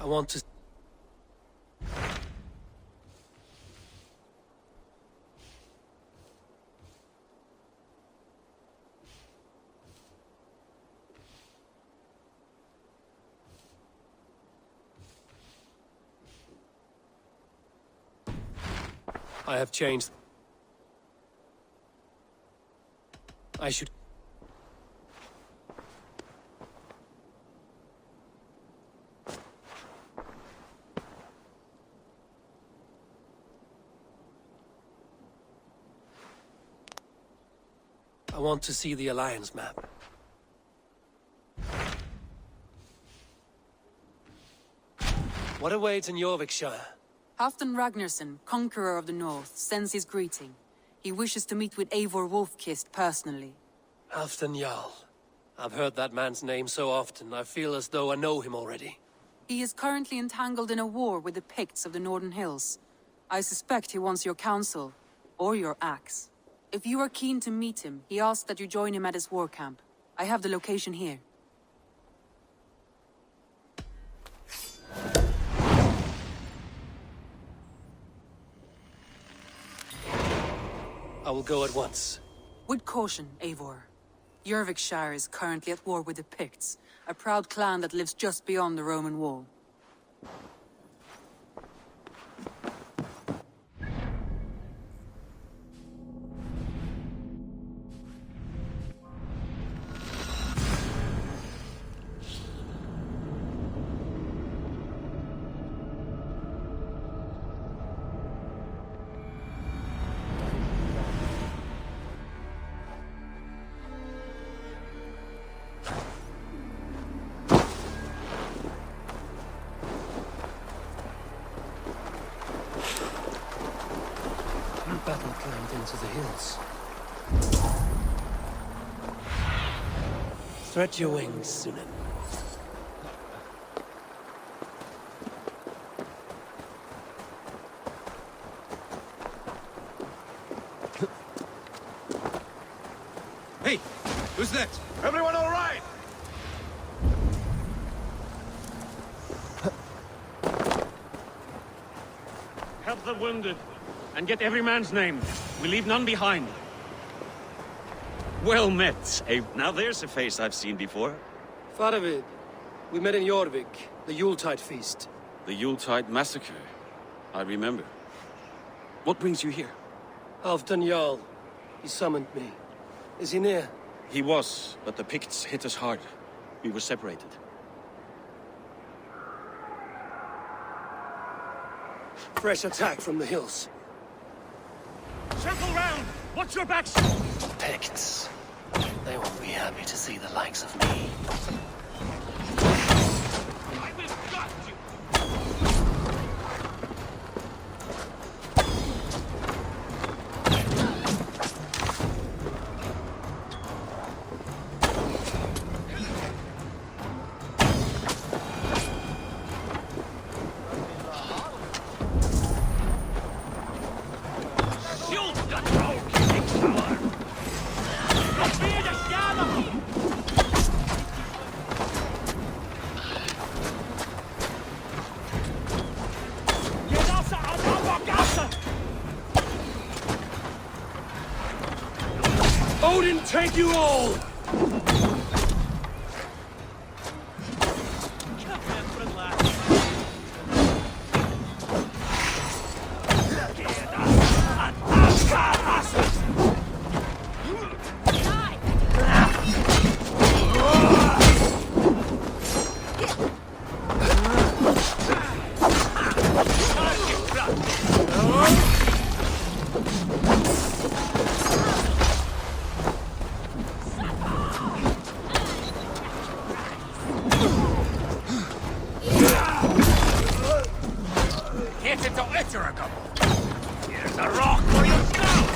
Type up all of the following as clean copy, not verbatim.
want to... I have changed. I should... I want to see the Alliance map. What awaits in Eurvicscire? Halfdan Ragnarsson, conqueror of the North, sends his greeting. He wishes to meet with Eivor Wolf-Kissed personally. Halfdan Jarl. I've heard that man's name so often, I feel as though I know him already. He is currently entangled in a war with the Picts of the Northern Hills. I suspect he wants your counsel, or your axe. If you are keen to meet him, he asks that you join him at his war camp. I have the location here. I will go at once. With caution, Eivor. Eurvicscire is currently at war with the Picts, a proud clan that lives just beyond the Roman wall. Battle climbed into the hills. Stretch your wings, Sunan. Hey! Who's that? Everyone all right? Help the wounded. And get every man's name. We leave none behind. Well met, Abe. Now there's a face I've seen before. Faravid, we met in Jorvik, the Yuletide feast. The Yuletide massacre. I remember. What brings you here? Halfdan Jarl. He summoned me. Is he near? He was, but the Picts hit us hard. We were separated. Fresh attack from the hills. Circle round! Watch your backs! Picts. They won't be happy to see the likes of me. I will gut you! Odin, take you all! Here's a rock for your snout!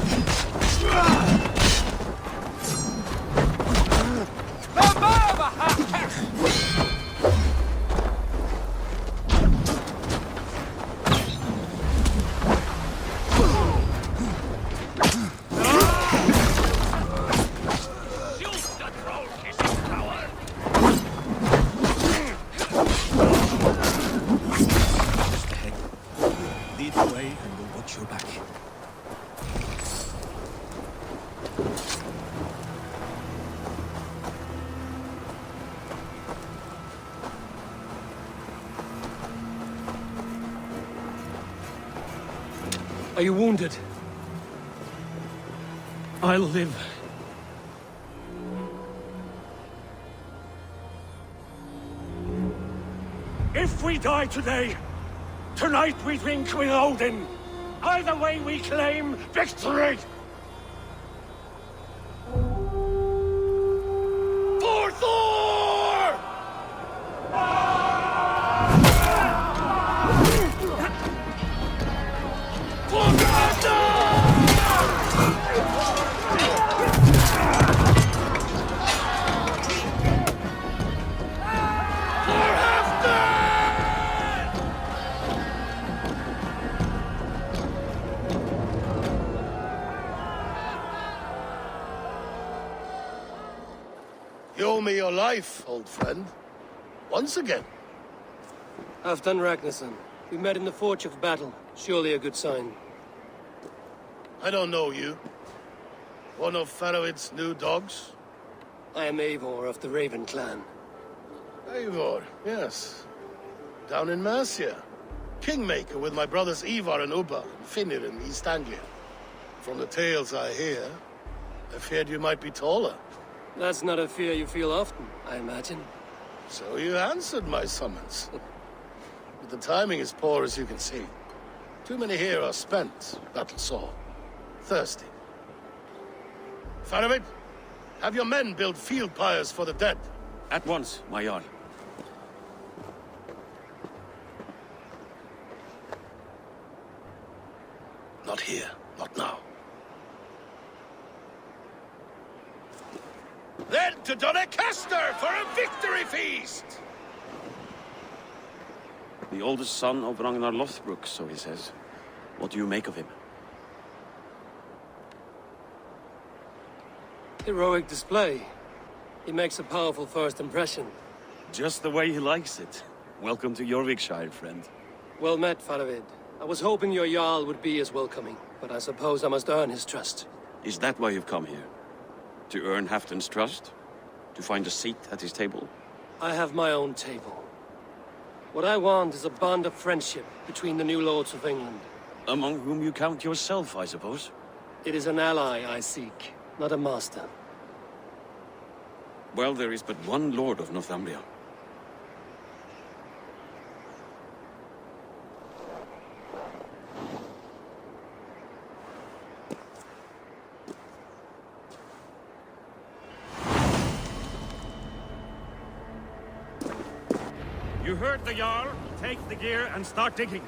Watch your back. Are you wounded? I'll live. If we die today, tonight we drink with Odin. Either way we claim victory! For Thor! For You owe me your life, old friend. Once again. Halfdan Ragnarsson. We met in the Forge of Battle. Surely a good sign. I don't know you. One of Faroid's new dogs? I am Eivor of the Raven clan. Eivor, yes. Down in Mercia. Kingmaker with my brothers Ivar and Ubba, and Finnir in East Anglia. From the tales I hear, I feared you might be taller. That's not a fear you feel often, I imagine. So you answered my summons. But the timing is poor, as you can see. Too many here are spent, battle sore, thirsty. Faroid, have your men build field pyres for the dead. At once, my Jarl. Not here, not now. Then to Doncaster for a victory feast! The oldest son of Ragnar Lothbrok, so he says. What do you make of him? Heroic display. He makes a powerful first impression. Just the way he likes it. Welcome to Eurvicscire, friend. Well met, Faroid. I was hoping your Jarl would be as welcoming, but I suppose I must earn his trust. Is that why you've come here? To earn Halfdan's trust? To find a seat at his table? I have my own table. What I want is a bond of friendship between the new lords of England. Among whom you count yourself, I suppose? It is an ally I seek, not a master. Well, there is but one lord of Northumbria. You heard the Jarl. Take the gear and start digging.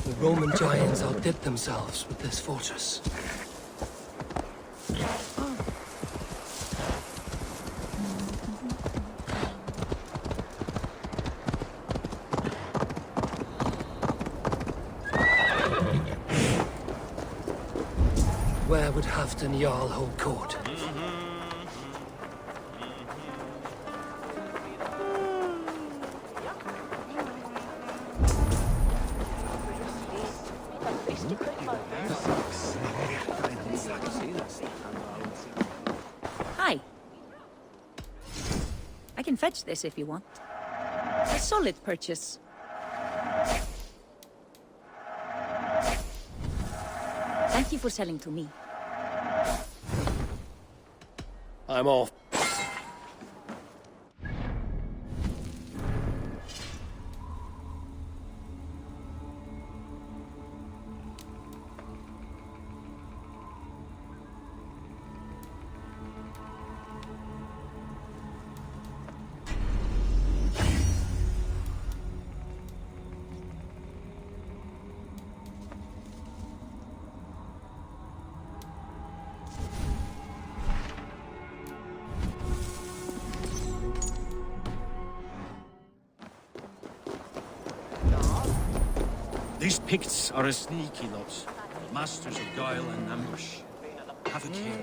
The Roman giants outdid themselves with this fortress. Where would Halfdan Jarl hold court? Hi. I I can fetch this if you want. A solid purchase. Thank you for selling to me. I'm off. These Picts are a sneaky lot, masters of guile and ambush. Have a care.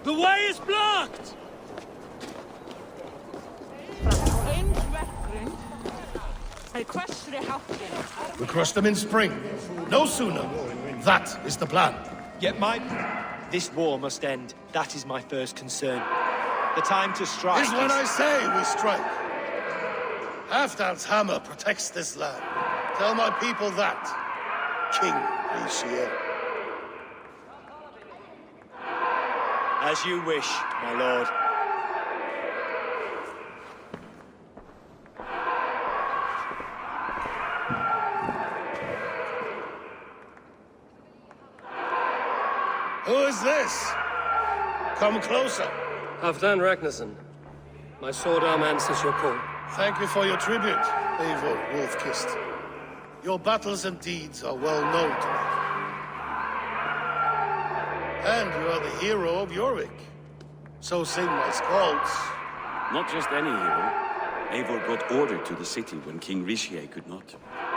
The way is blocked! We crush them in spring. No sooner. That is the plan. Yet this war must end. That is my first concern. The time to strike Is when I say we strike. Halfdan's hammer protects this land. Tell my people that, King Eurvicscire. As you wish, my lord. Who is this? Come closer. Halfdan Ragnarsson. My sword arm answers your call. Thank you for your tribute, Eivor Wolf-Kissed. Your battles and deeds are well known to me. And you are the hero of Jorvik. So sing my scalds. Not just any hero. Eivor brought order to the city when King Eurvicscire could not.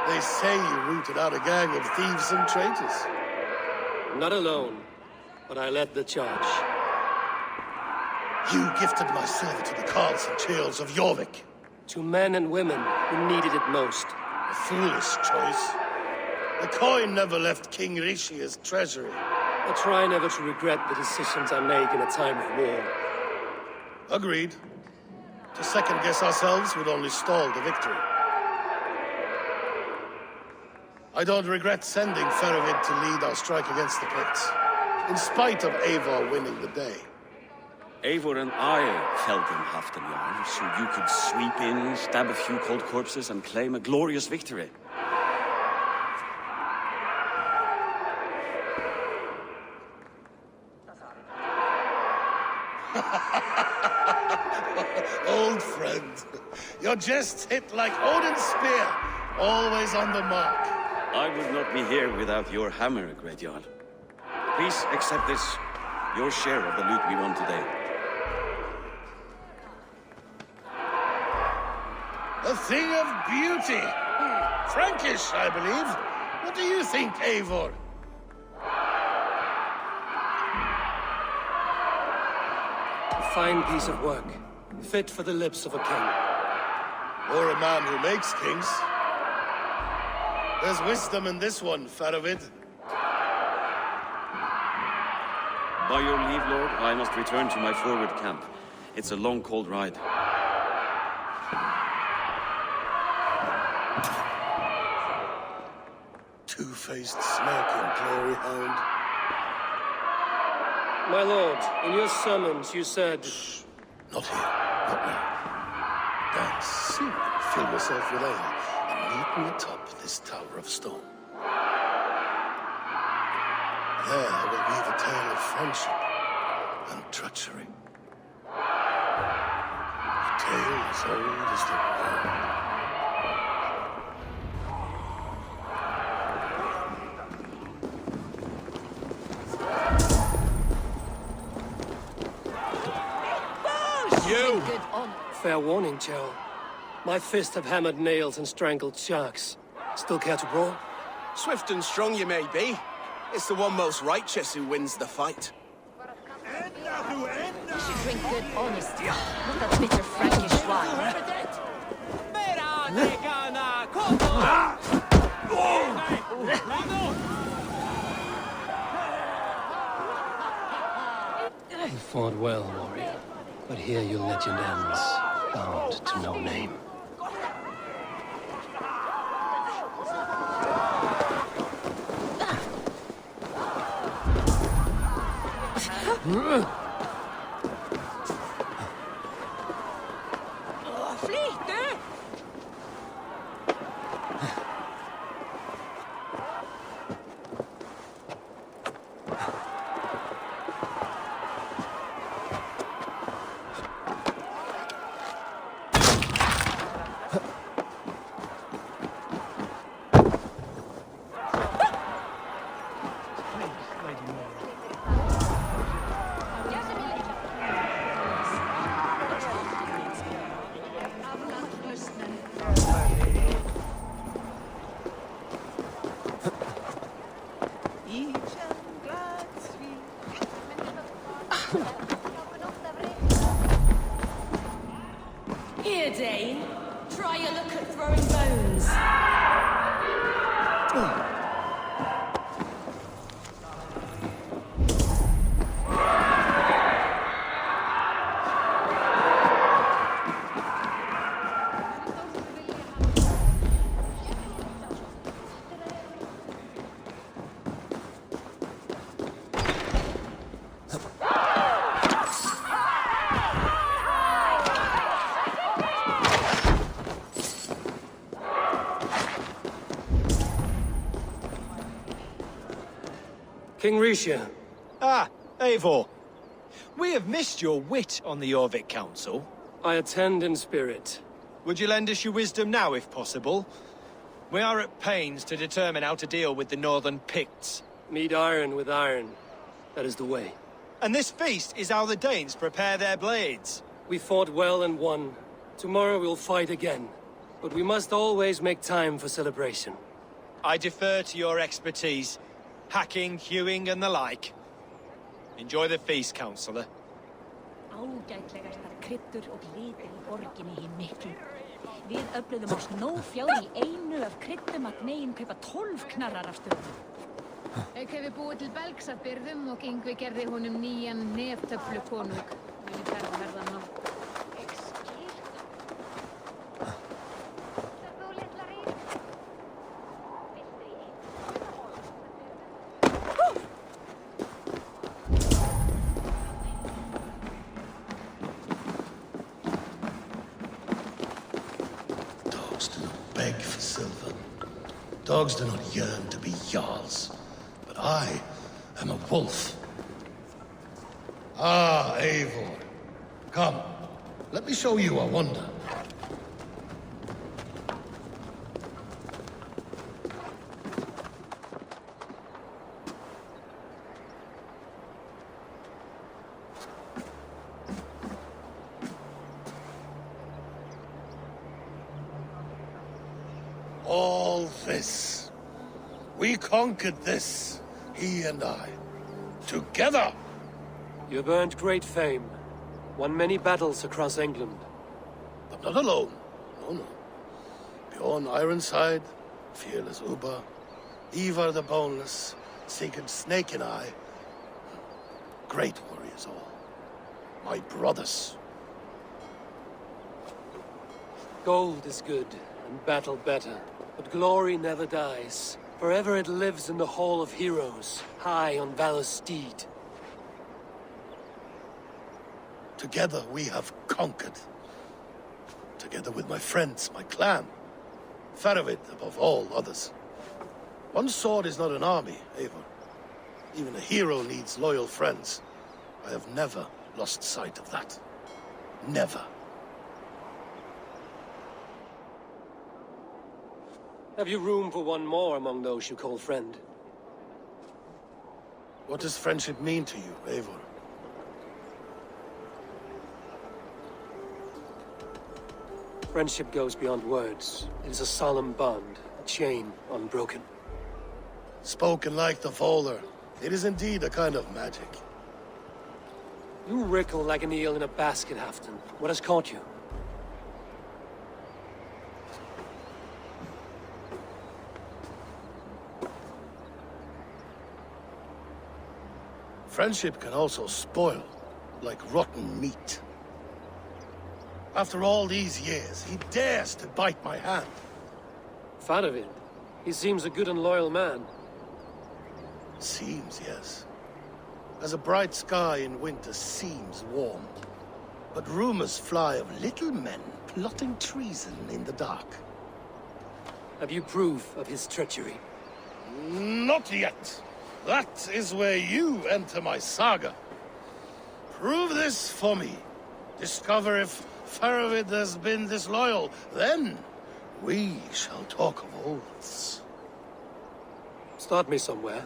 They say you rooted out a gang of thieves and traitors. Not alone, but I led the charge. You gifted my silver to the carls and churls of Jorvik. To men and women who needed it most. A foolish choice. The coin never left King Eurvicscire's treasury. I try never to regret the decisions I make in a time of war. Agreed. To second-guess ourselves would only stall the victory. I don't regret sending Feravid to lead our strike against the Picts, in spite of Eivor winning the day. Eivor and I held in Halfdan Yard, so you could sweep in, stab a few cold corpses, and claim a glorious victory. Old friend, your jests hit like Odin's spear, always on the mark. I would not be here without your hammer, Great Jarl. Please accept this, your share of the loot we won today. A thing of beauty. Frankish, I believe. What do you think, Eivor? fine piece of work. Fit for the lips of a king. Or a man who makes kings. There's wisdom in this one, Faravid. By your leave, Lord, I must return to my forward camp. It's a long, cold ride. Two-faced, smirking glory hound. My lord, in your sermons you said... Not here, not now. Dance, sing, and fill yourself with ale, and meet me atop this tower of stone. There will be the tale of friendship and treachery. A tale as old as the world. You! Good on. Fair warning, Joe. My fists have hammered nails and strangled sharks. Still care to brawl? Swift and strong you may be. It's the one most righteous who wins the fight. You should drink good honest, not that bitter Frankish wine. You fought well, warrior. But here your legend ends, bound to no name. Here, Dane. Try a look at throwing bones. King Risha. Ah, Eivor. We have missed your wit on the Eurvic Council. I attend in spirit. Would you lend us your wisdom now, if possible? We are at pains to determine how to deal with the Northern Picts. Meet iron with iron. That is the way. And this feast is how the Danes prepare their blades. We fought well and won. Tomorrow we'll fight again. But we must always make time for celebration. I defer to your expertise. Hacking, hewing, and the like. Enjoy the feast, Councillor. Ágætlegastar kryddur og litir í borginni hinn miklu. Við öfluðum oss nóg fjár í einu af kryddum að megin kaupa 12 knarrar af stöðum. Auk hefur búið til belgs af byrðum og Yngvi gerði honum nýjan neftöflukonung. Muni ferð verða nokkuð. Beg for silver. Dogs do not yearn to be jarls. But I am a wolf. Ah, Eivor. Come, let me show you a wonder. All this. We conquered this, he and I. Together! You have earned great fame. Won many battles across England. But not alone. No, no. Bjorn Ironside, fearless Ubba, Ivar the Boneless, Sigurd Snake and I. Great warriors all. My brothers. Gold is good, and battle better. But glory never dies. Forever it lives in the Hall of Heroes, high on Valor's steed. Together we have conquered. Together with my friends, my clan. Faravid above all others. One sword is not an army, Eivor. Even a hero needs loyal friends. I have never lost sight of that. Never. Have you room for one more among those you call friend? What does friendship mean to you, Eivor? Friendship goes beyond words. It is a solemn bond, a chain unbroken. Spoken like the Volar, it is indeed a kind of magic. You wrinkle like an eel in a basket, Halfdan. What has caught you? Friendship can also spoil, like rotten meat. After all these years, he dares to bite my hand. Faravid. He seems a good and loyal man. Seems, yes. As a bright sky in winter seems warm. But rumors fly of little men plotting treason in the dark. Have you proof of his treachery? Not yet. That is where you enter my saga. Prove this for me. Discover if Faravid has been disloyal. Then we shall talk of oaths. Start me somewhere.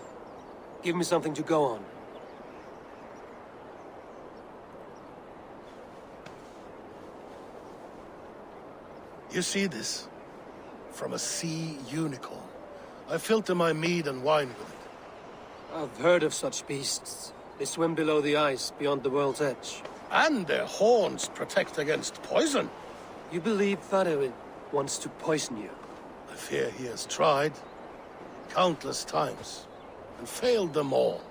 Give me something to go on. You see this? From a sea unicorn. I filter my mead and wine with it. I've heard of such beasts. They swim below the ice, beyond the world's edge. And their horns protect against poison. You believe Faravid wants to poison you? I fear he has tried. Countless times. And failed them all.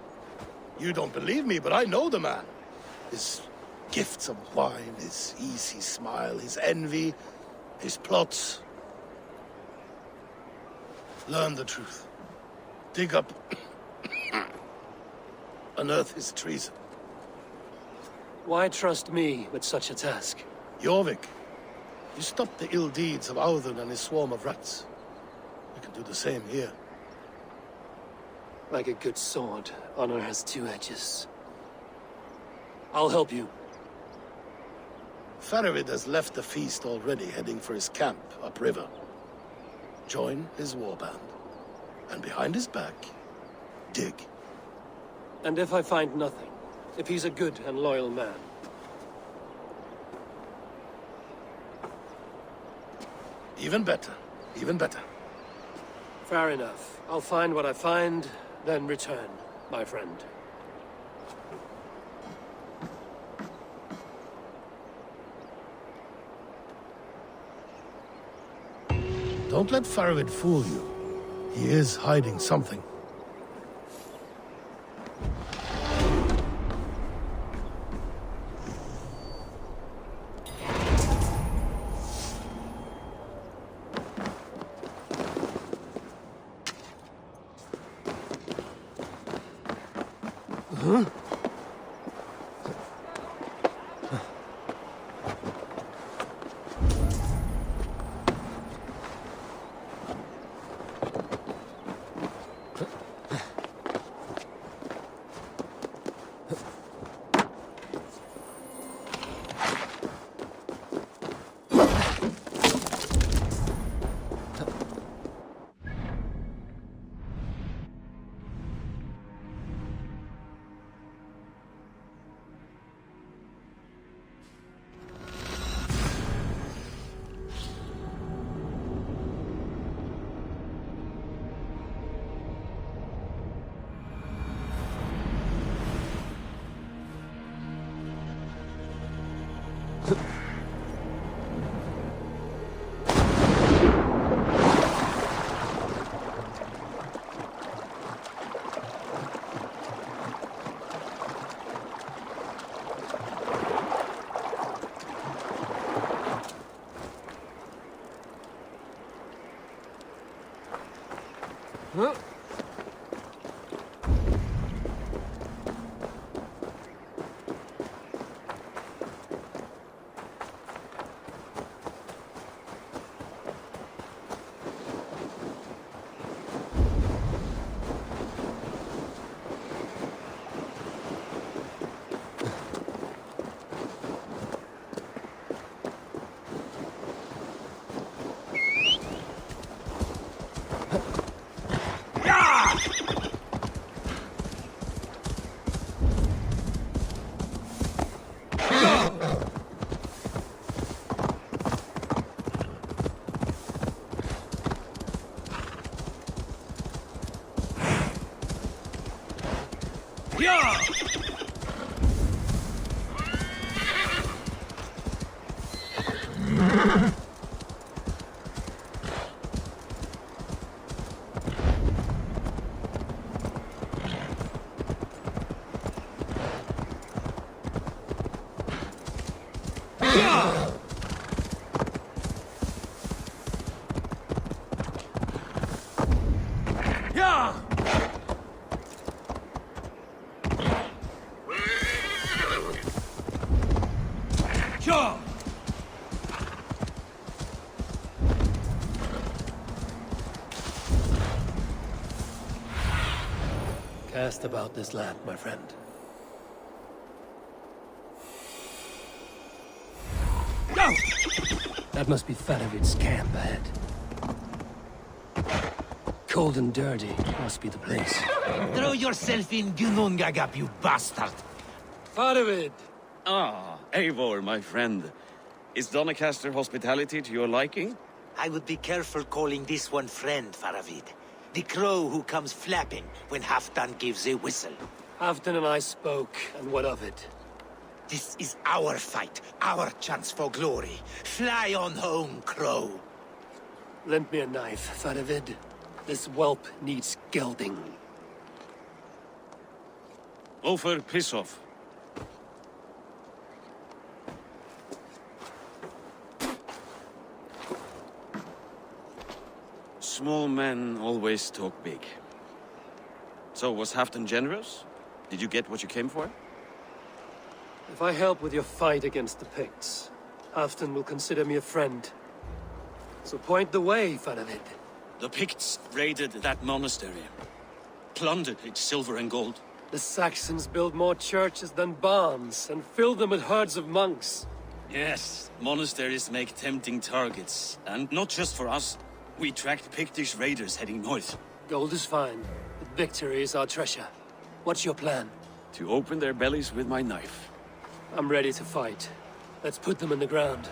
You don't believe me, but I know the man. His gifts of wine, his easy smile, his envy, his plots. Learn the truth. Dig up... unearth his treason. Why trust me with such a task? Jorvik, you stopped the ill deeds of Audun and his swarm of rats. You can do the same here. Like a good sword, honor has two edges. I'll help you. Faravid has left the feast already, heading for his camp upriver. Join his warband. And behind his back, dig. And if I find nothing? If he's a good and loyal man? Even better. Even better. Fair enough. I'll find what I find, then return, my friend. Don't let Faravid fool you. He is hiding something. Yeah! Cast about this land, my friend. Go! That must be Faravid's camp ahead. Cold and dirty must be the place. Throw yourself in Gunungagap, you bastard! Faravid! Ah, Eivor, my friend. Is Doncaster hospitality to your liking? I would be careful calling this one friend, Faravid. The crow who comes flapping when Halfdan gives a whistle. Halfdan and I spoke, and what of it? This is our fight, our chance for glory. Fly on home, crow. Lend me a knife, Faravid. This whelp needs gelding. Over, piss off. Small men always talk big. So, was Halfdan generous? Did you get what you came for? If I help with your fight against the Picts, Halfdan will consider me a friend. So point the way, Faravid. The Picts raided that monastery. Plundered its silver and gold. The Saxons build more churches than barns, and fill them with herds of monks. Yes, monasteries make tempting targets. And not just for us. We tracked Pictish raiders heading north. Gold is fine, but victory is our treasure. What's your plan? To open their bellies with my knife. I'm ready to fight. Let's put them in the ground.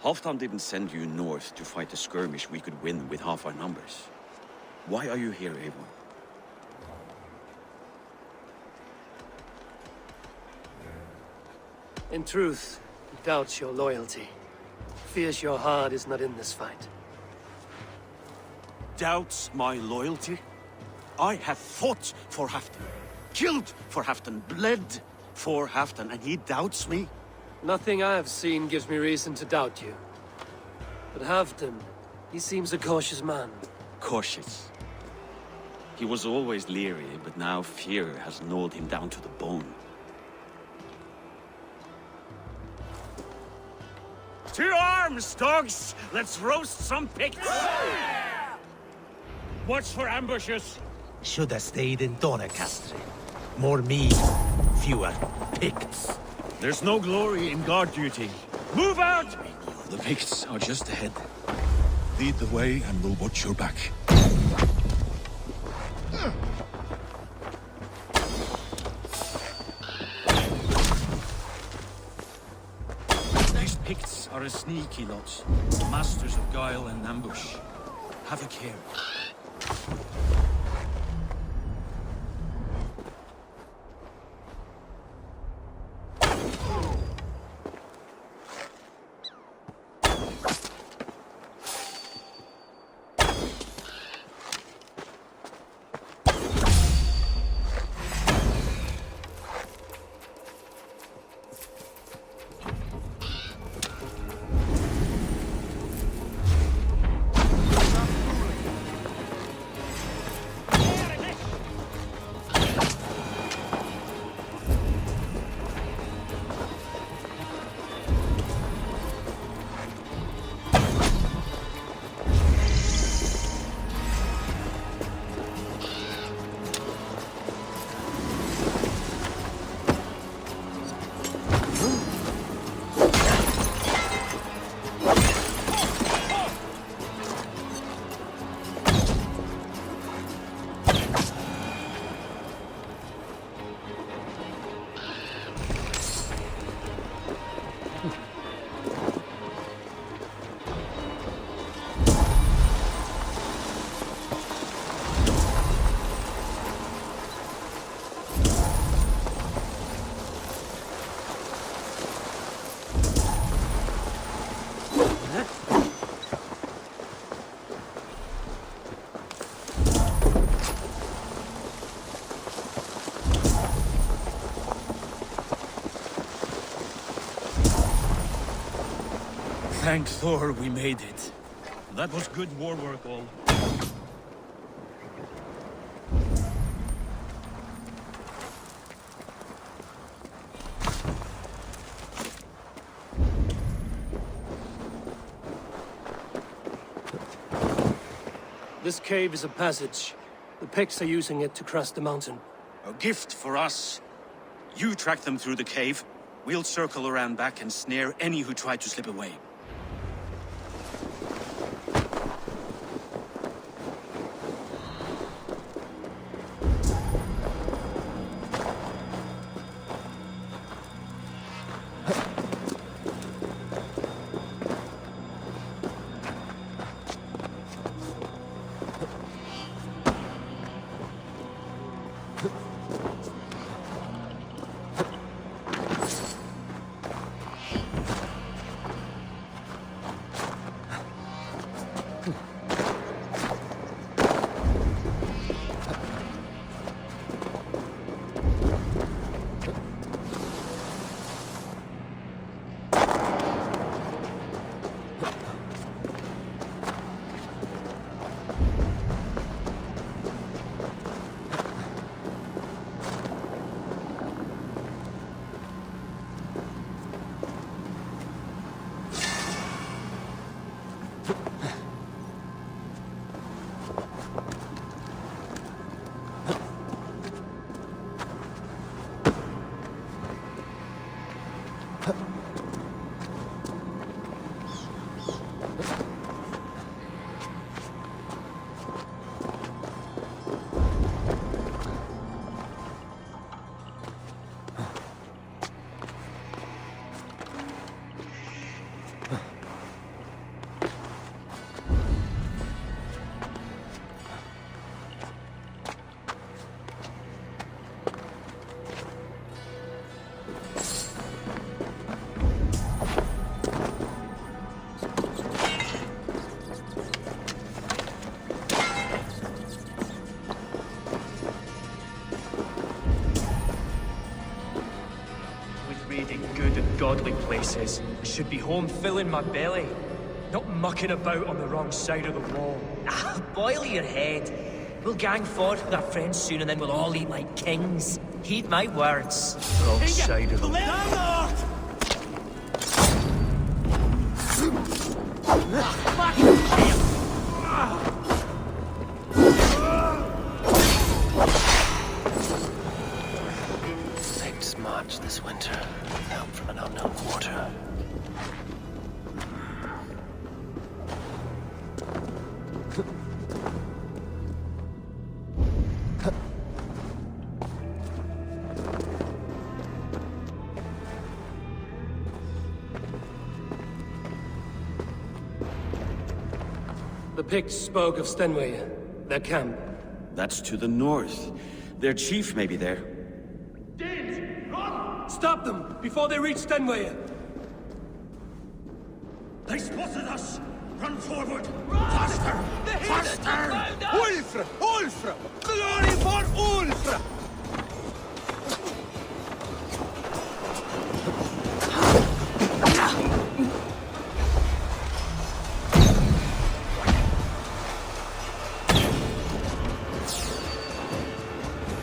Halfdan didn't send you north to fight a skirmish we could win with half our numbers. Why are you here, Eivor? In truth, he doubts your loyalty. Fears your heart is not in this fight. Doubts my loyalty? I have fought for Halfdan. Killed for Halfdan. Bled for Halfdan. And he doubts me? Nothing I have seen gives me reason to doubt you. But Halfdan, he seems a cautious man. Cautious. He was always leery, but now fear has gnawed him down to the bone. To arms, dogs! Let's roast some Picts! Watch for ambushes! Should have stayed in Doncaster. More meat, fewer Picts. There's no glory in guard duty. Move out! The Picts are just ahead. Lead the way and we'll watch your back. These Picts are a sneaky lot. Masters of guile and ambush. Have a care. Thank Thor we made it. That was good war work, all. This cave is a passage. The Picts are using it to cross the mountain. A gift for us. You track them through the cave. We'll circle around back and snare any who try to slip away. Godly places. I should be home filling my belly, not mucking about on the wrong side of the wall. Ah, boil your head. We'll gang forth with our friends soon and then we'll all eat like kings. Heed my words. Wrong side of the wall. Picts march this winter. Help from an unknown quarter. The Picts spoke of Stenway, their camp. That's to the north. Their chief may be there. Stop them before they reach Stenway! They spotted us! Run forward! Faster! Faster! Ulfra! Ulfra! Glory for Ulfra!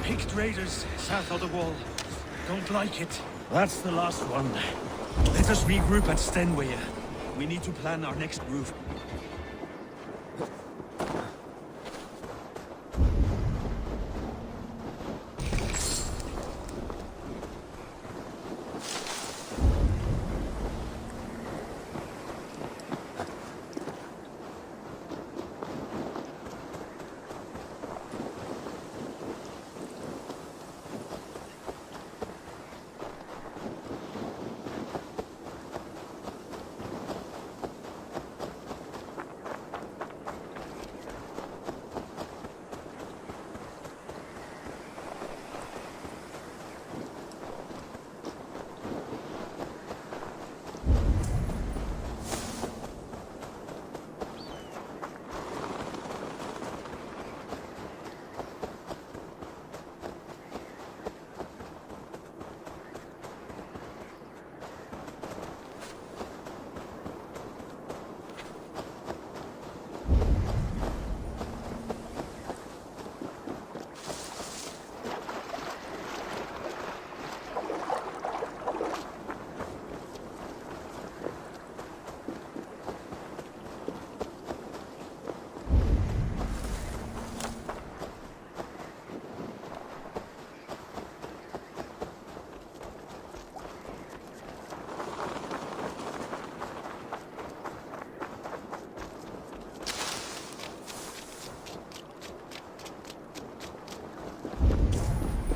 Picked raiders south of the wall. Don't like it. That's the last one. Let us regroup at Stenway. We need to plan our next move.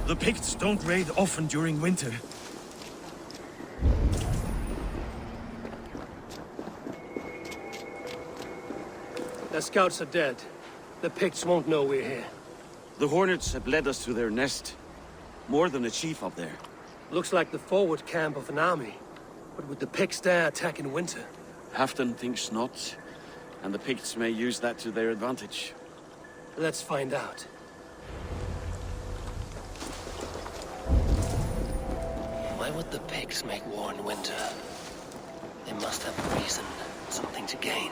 The Picts don't raid often during winter. Their scouts are dead. The Picts won't know we're here. The Hornets have led us to their nest. More than a chief up there. Looks like the forward camp of an army. But would the Picts dare attack in winter? Halfdan thinks not, and the Picts may use that to their advantage. Let's find out. Why would the Picts make war in winter? They must have a reason, something to gain.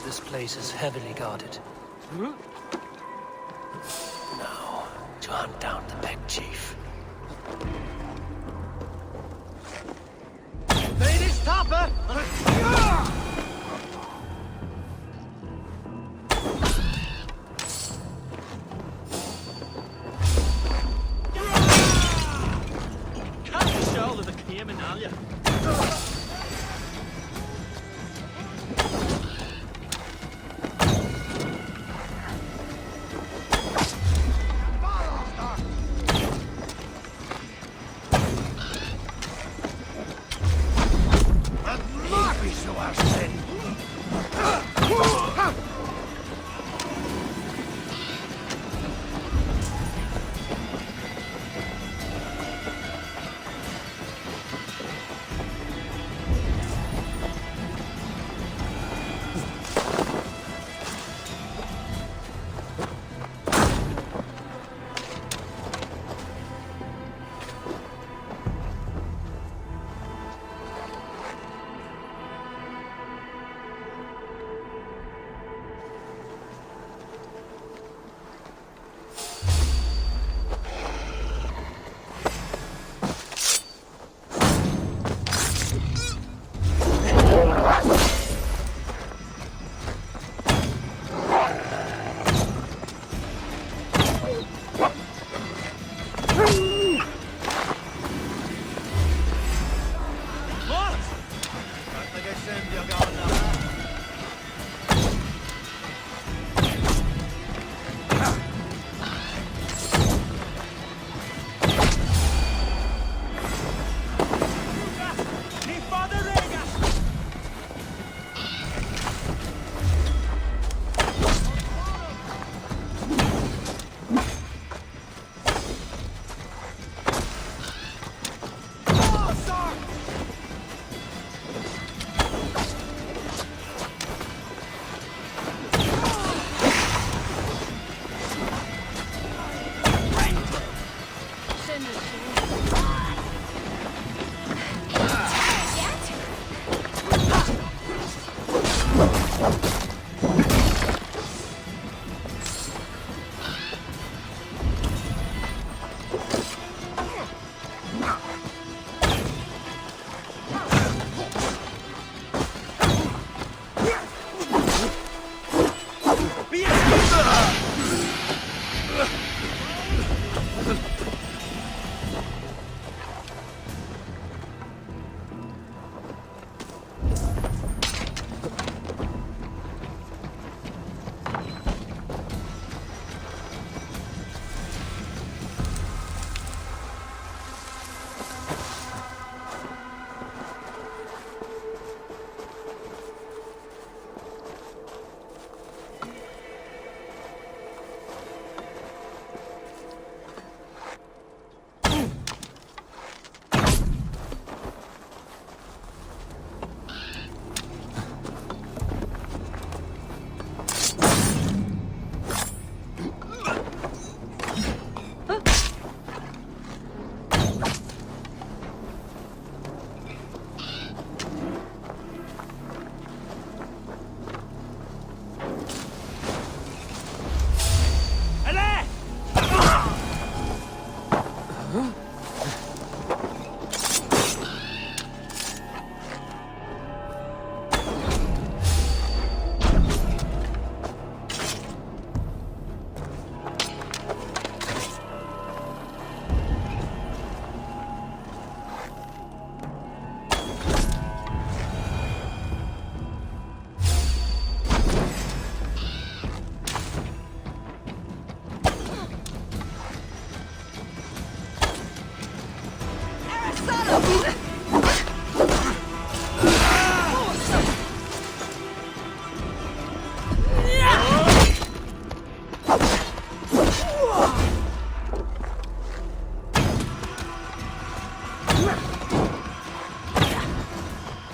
This place is heavily guarded. Now, to hunt down the Pict chief. Lady, stop her! Kan du sjøle det kriminalje?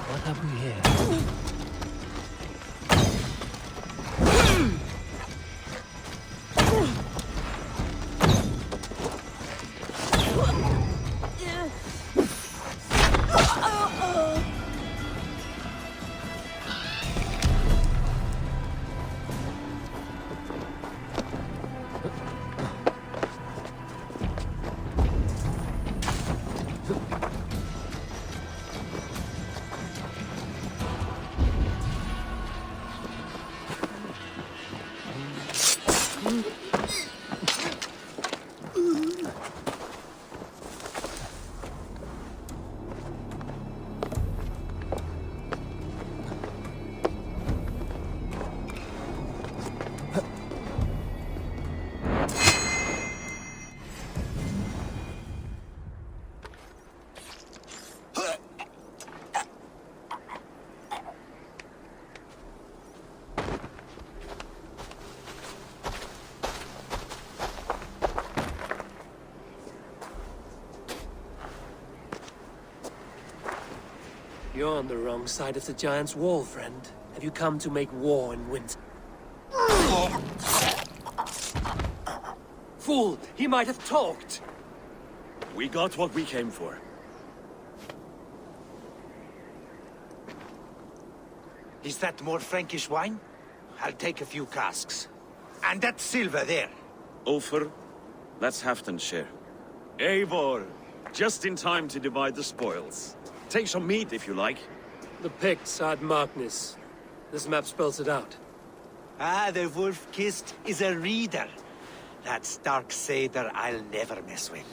What have we here? You're on the wrong side of the Giant's wall, friend. Have you come to make war in winter? Fool! He might have talked! We got what we came for. Is that more Frankish wine? I'll take a few casks. And that silver there. Ulfr, that's Halfdan's share. Eivor, just in time to divide the spoils. Take some meat if you like. The Picts had Magnus. This map spells it out. Ah, the wolf-kissed is a reader. That stark satyr I'll never mess with.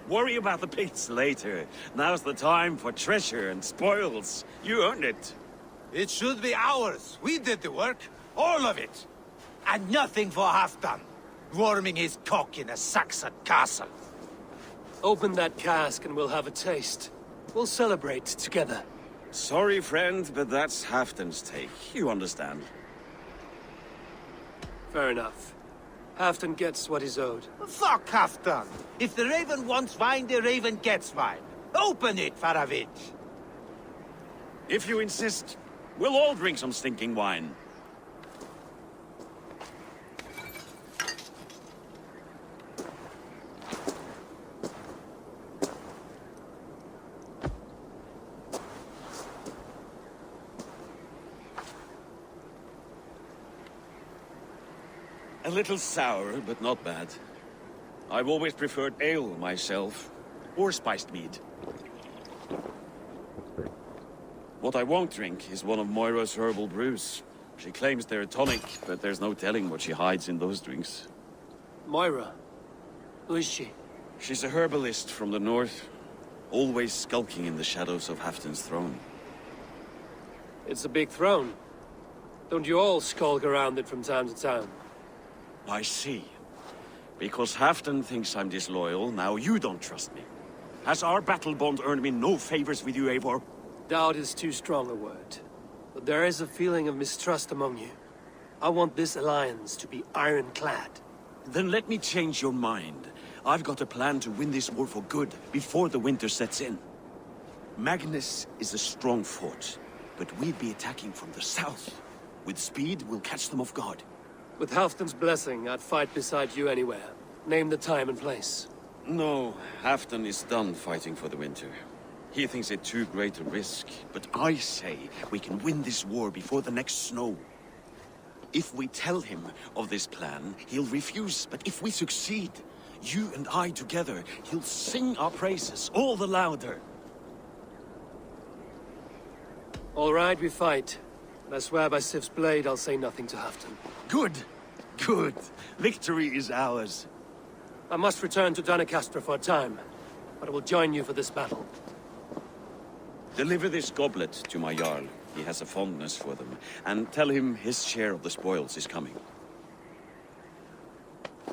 Worry about the Picts later. Now's the time for treasure and spoils. You earned it. It should be ours. We did the work. All of it. And nothing for Halfdan. Warming his cock in a Saxon castle. Open that cask and we'll have a taste. We'll celebrate together. Sorry, friend, but that's Halfdan's take. You understand. Fair enough. Halfdan gets what he's owed. Fuck Halfdan! If the Raven wants wine, the Raven gets wine. Open it, Faravid! If you insist, we'll all drink some stinking wine. A little sour, but not bad. I've always preferred ale myself, or spiced mead. What I won't drink is one of Moira's herbal brews. She claims they're a tonic, but there's no telling what she hides in those drinks. Moira? Who is she? She's a herbalist from the north, always skulking in the shadows of Halfdan's throne. It's a big throne. Don't you all skulk around it from time to time? I see. Because Halfdan thinks I'm disloyal, now you don't trust me. Has our battle bond earned me no favors with you, Eivor? Doubt is too strong a word. But there is a feeling of mistrust among you. I want this alliance to be ironclad. Then let me change your mind. I've got a plan to win this war for good, before the winter sets in. Magnus is a strong fort, but we'd be attacking from the south. With speed, we'll catch them off guard. With Halfdan's blessing, I'd fight beside you anywhere. Name the time and place. No, Halfdan is done fighting for the winter. He thinks it too great a risk. But I say we can win this war before the next snow. If we tell him of this plan, he'll refuse. But if we succeed, you and I together, he'll sing our praises all the louder. All right, we fight. But I swear by Sif's blade, I'll say nothing to Halfdan. Good. Good. Victory is ours. I must return to Doncaster for a time, but I will join you for this battle. Deliver this goblet to my Jarl. He has a fondness for them. And tell him his share of the spoils is coming.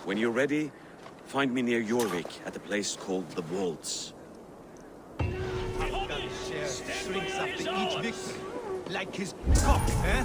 When you're ready, find me near Eurvik at a place called the Walls. drinks after each victory. Like his cock, eh?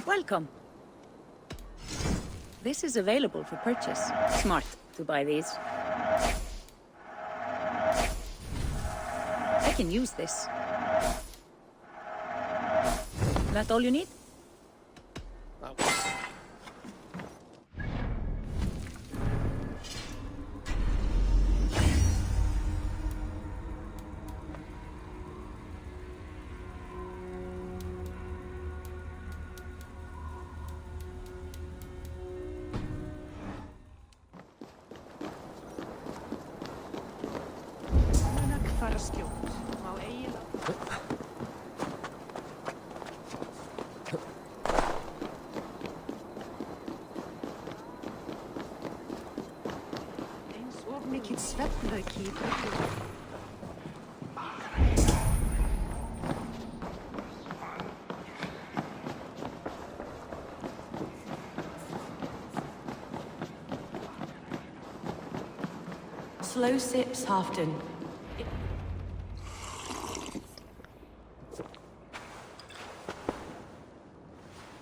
Welcome. This is available for purchase. Smart to buy these. I can use this. That all you need? Slow sips, Halfton.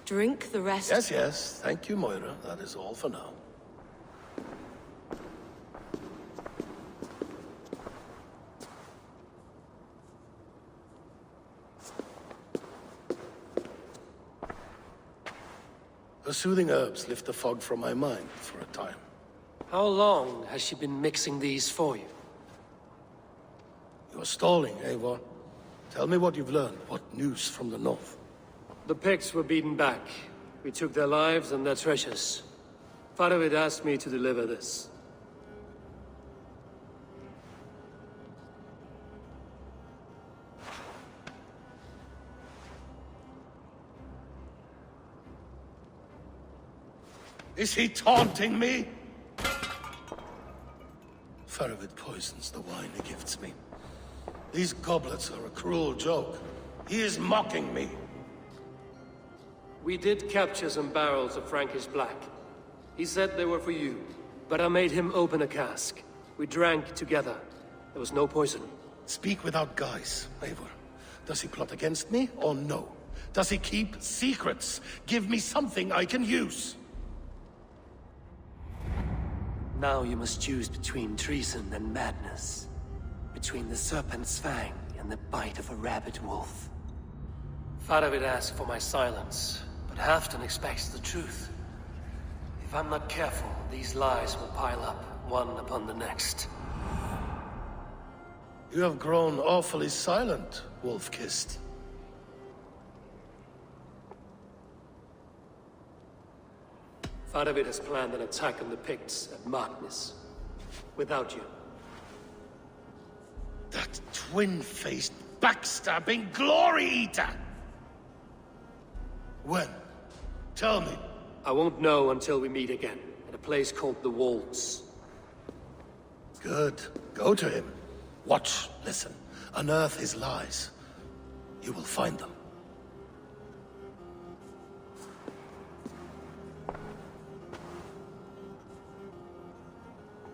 Drink the rest. Yes, yes. Thank you, Moira. That is all for now. The soothing herbs lift the fog from my mind for a time. How long has she been mixing these for you? You're stalling, Eivor. Tell me what you've learned. What news from the north? The Picts were beaten back. We took their lives and their treasures. Faravid asked me to deliver this. Is he taunting me? Faravid poisons the wine he gifts me. These goblets are a cruel joke. He is mocking me. We did capture some barrels of Frankish black. He said they were for you, but I made him open a cask. We drank together. There was no poison. Speak without guise, Eivor. Does he plot against me, or no? Does he keep secrets? Give me something I can use. Now you must choose between treason and madness. Between the serpent's fang and the bite of a rabid wolf. Faravid asked for my silence, but Halfdan expects the truth. If I'm not careful, these lies will pile up, one upon the next. You have grown awfully silent, Wolf-Kissed. Faravid has planned an attack on the Picts at Magnus. Without you. That twin-faced, backstabbing glory eater! When? Tell me. I won't know until we meet again, at a place called the Walls. Good. Go to him. Watch, listen. Unearth his lies. You will find them.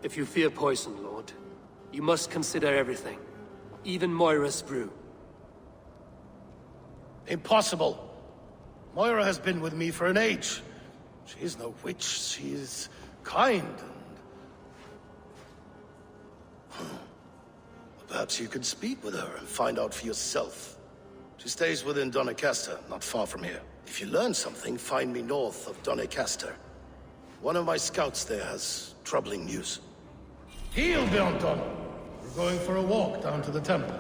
If you fear poison, Lord, you must consider everything. Even Moira's brew. Impossible. Moira has been with me for an age. She is no witch. She is kind and... Perhaps you could speak with her and find out for yourself. She stays within Doncaster, not far from here. If you learn something, find me north of Doncaster. One of my scouts there has troubling news. Heal, Bjornton! We're going for a walk down to the temple.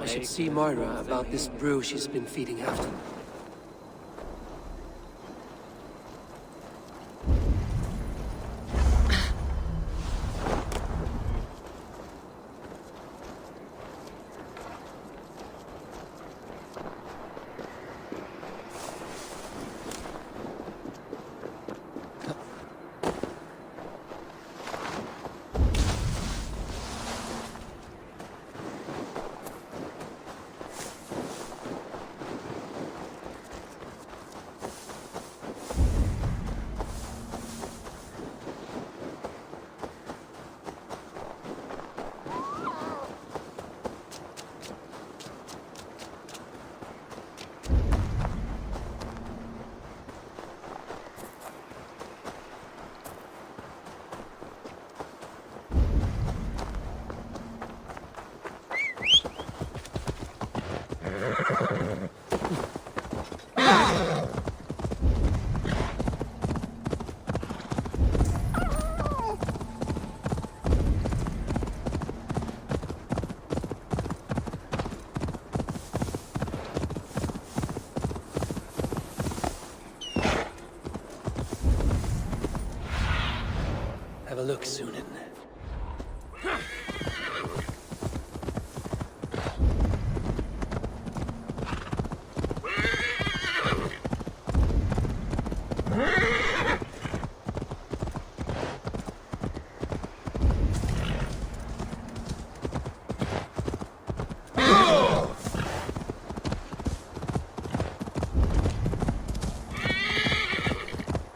I should see Moira about this brew she's been feeding Halfdan. Have a look, Sunan.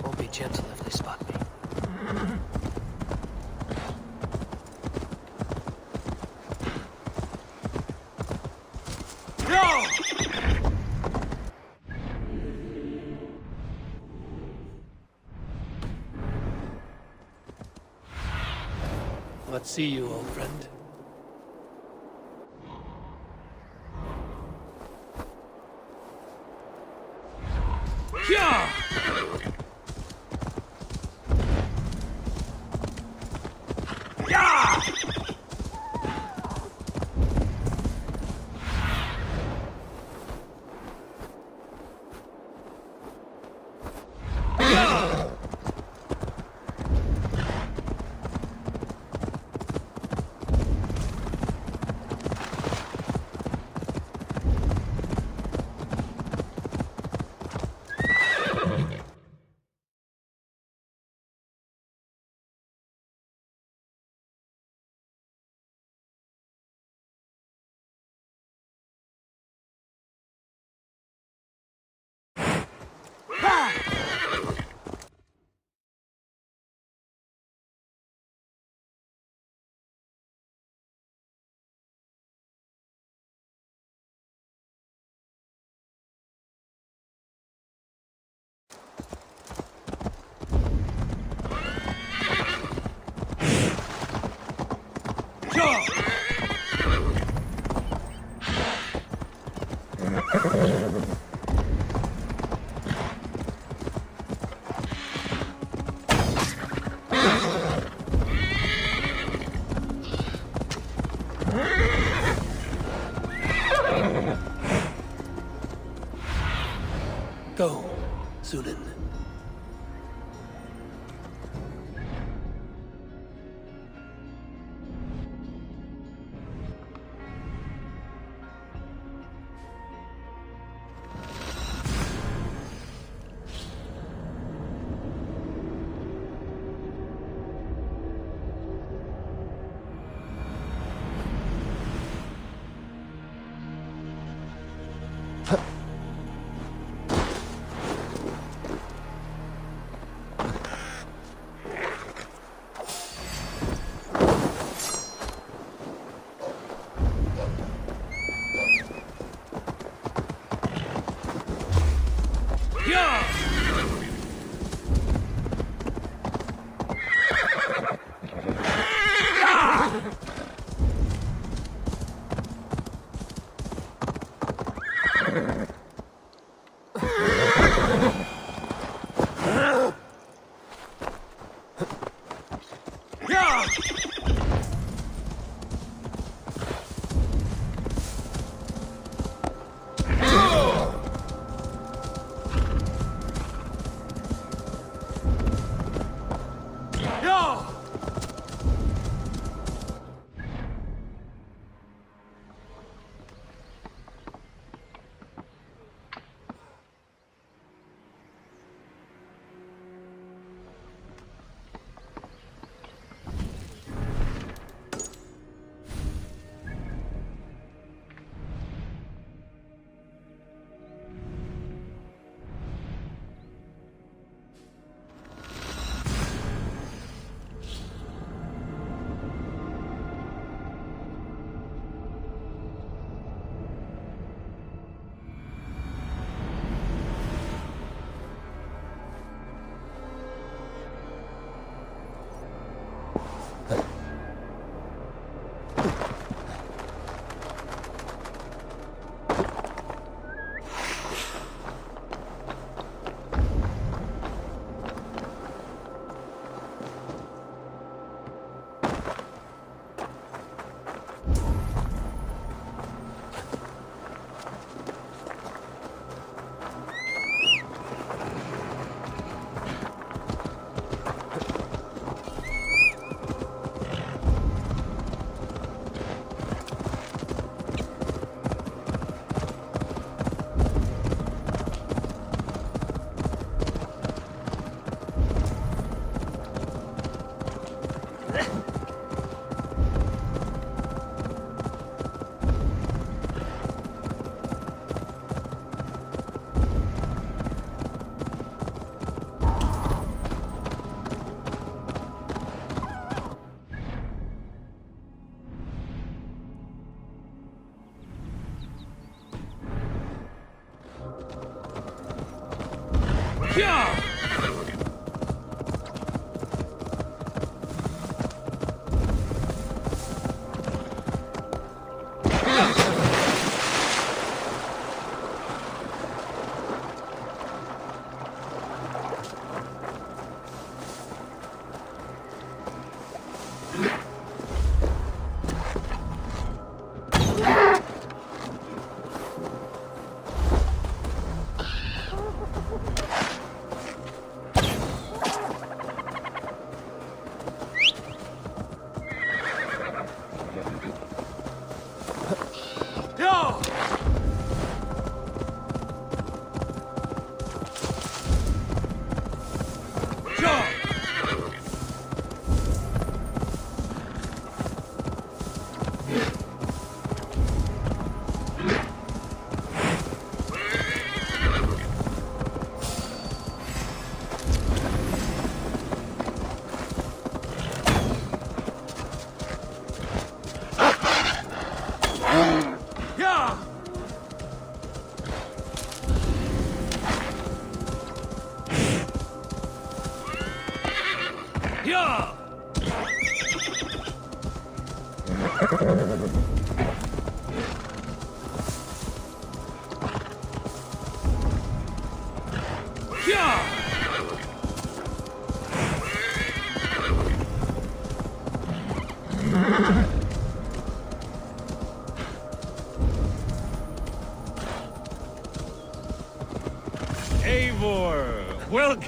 Won't be gentle if they spot me. Let's see you, old friend. Yeah! Yeah! Yeah! Go, Sunan.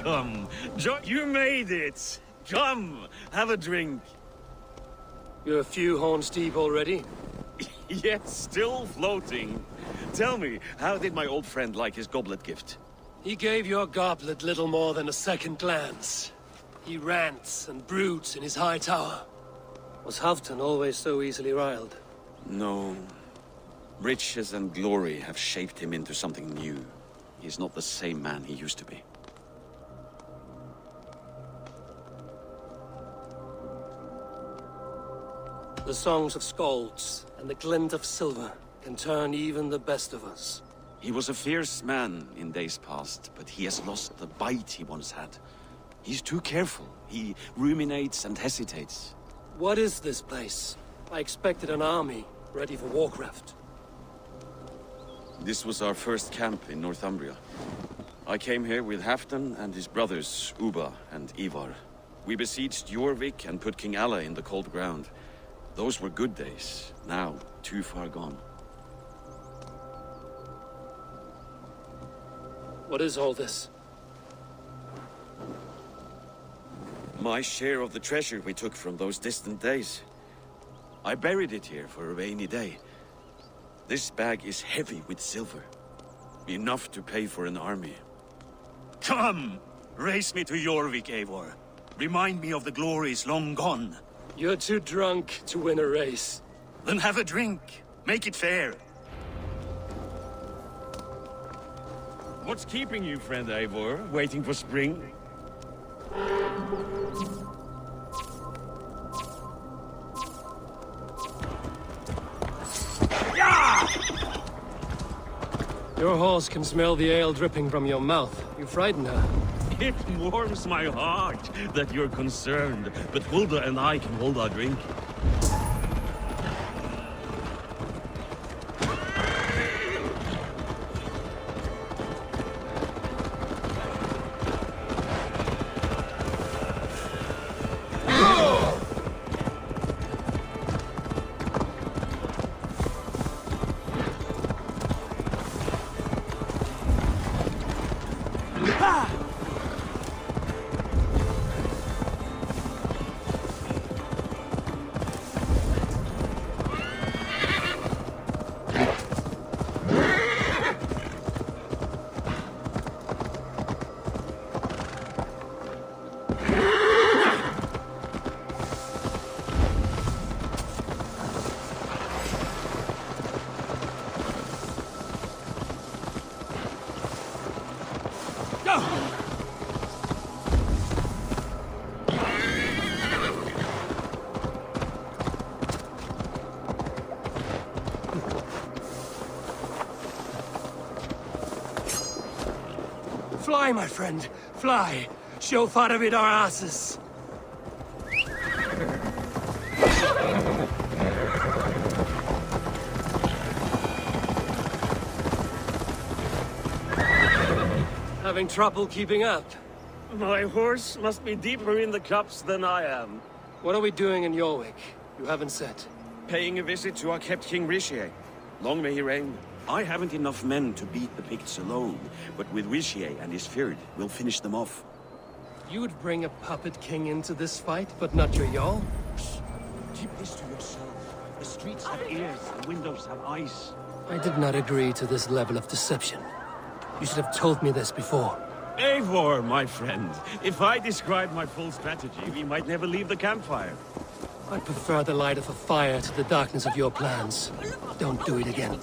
Welcome! You made it! Come, have a drink. You're a few horns deep already? Yet still floating. Tell me, how did my old friend like his goblet gift? He gave your goblet little more than a second glance. He rants and broods in his high tower. Was Halfdan always so easily riled? No. Riches and glory have shaped him into something new. He's not the same man he used to be. The songs of skalds and the glint of silver can turn even the best of us. He was a fierce man in days past, but he has lost the bite he once had. He's too careful. He ruminates and hesitates. What is this place? I expected an army ready for warcraft. This was our first camp in Northumbria. I came here with Halfdan and his brothers, Ubba and Ivar. We besieged Jorvik and put King Alla in the cold ground. Those were good days, now too far gone. What is all this? My share of the treasure we took from those distant days. I buried it here for a rainy day. This bag is heavy with silver. Enough to pay for an army. Come! Race me to Jorvik, Eivor. Remind me of the glories long gone. You're too drunk to win a race. Then have a drink. Make it fair. What's keeping you, friend Eivor? Waiting for spring? Your horse can smell the ale dripping from your mouth. You frighten her. It warms my heart that you're concerned, but Hulda and I can hold our drink. Fly, my friend. Fly. Show Faravid our asses. Having trouble keeping up? My horse must be deeper in the cups than I am. What are we doing in Jorvik? You haven't said. Paying a visit to our kept King Rishier. Long may he reign. I haven't enough men to beat the Picts alone, but with Rishier and his Fyrd, we'll finish them off. You would bring a puppet king into this fight, but not your Jarl? Keep this to yourself. The streets have ears, the windows have eyes. I did not agree to this level of deception. You should have told me this before. Eivor, my friend. If I described my full strategy, we might never leave the campfire. I prefer the light of a fire to the darkness of your plans. Don't do it again.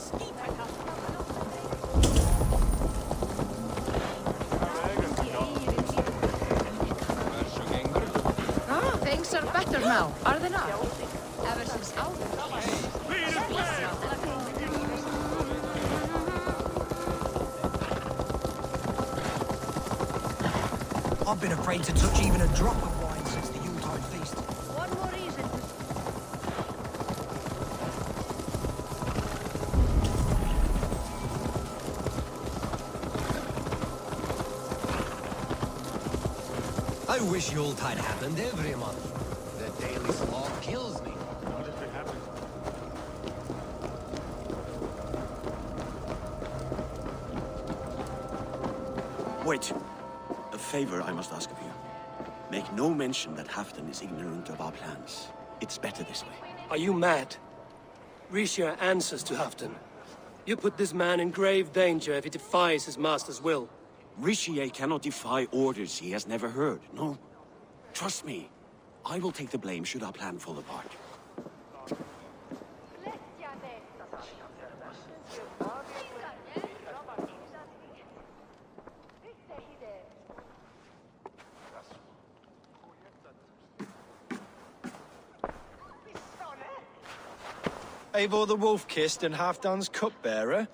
Things are better now, are they not? Ever since I've been afraid to touch even a drop of wine since the Yuletide feast. One more reason I wish Yuletide happened every month. The daily slog kills me. What if it happened? Wait. A favor I must ask of you. Make no mention that Halfdan is ignorant of our plans. It's better this way. Are you mad? Rishia answers to Halfdan. You put this man in grave danger if he defies his master's will. Rishia cannot defy orders he has never heard, no. Trust me, I will take the blame should our plan fall apart. Eivor the Wolf-Kissed and Halfdan's cupbearer?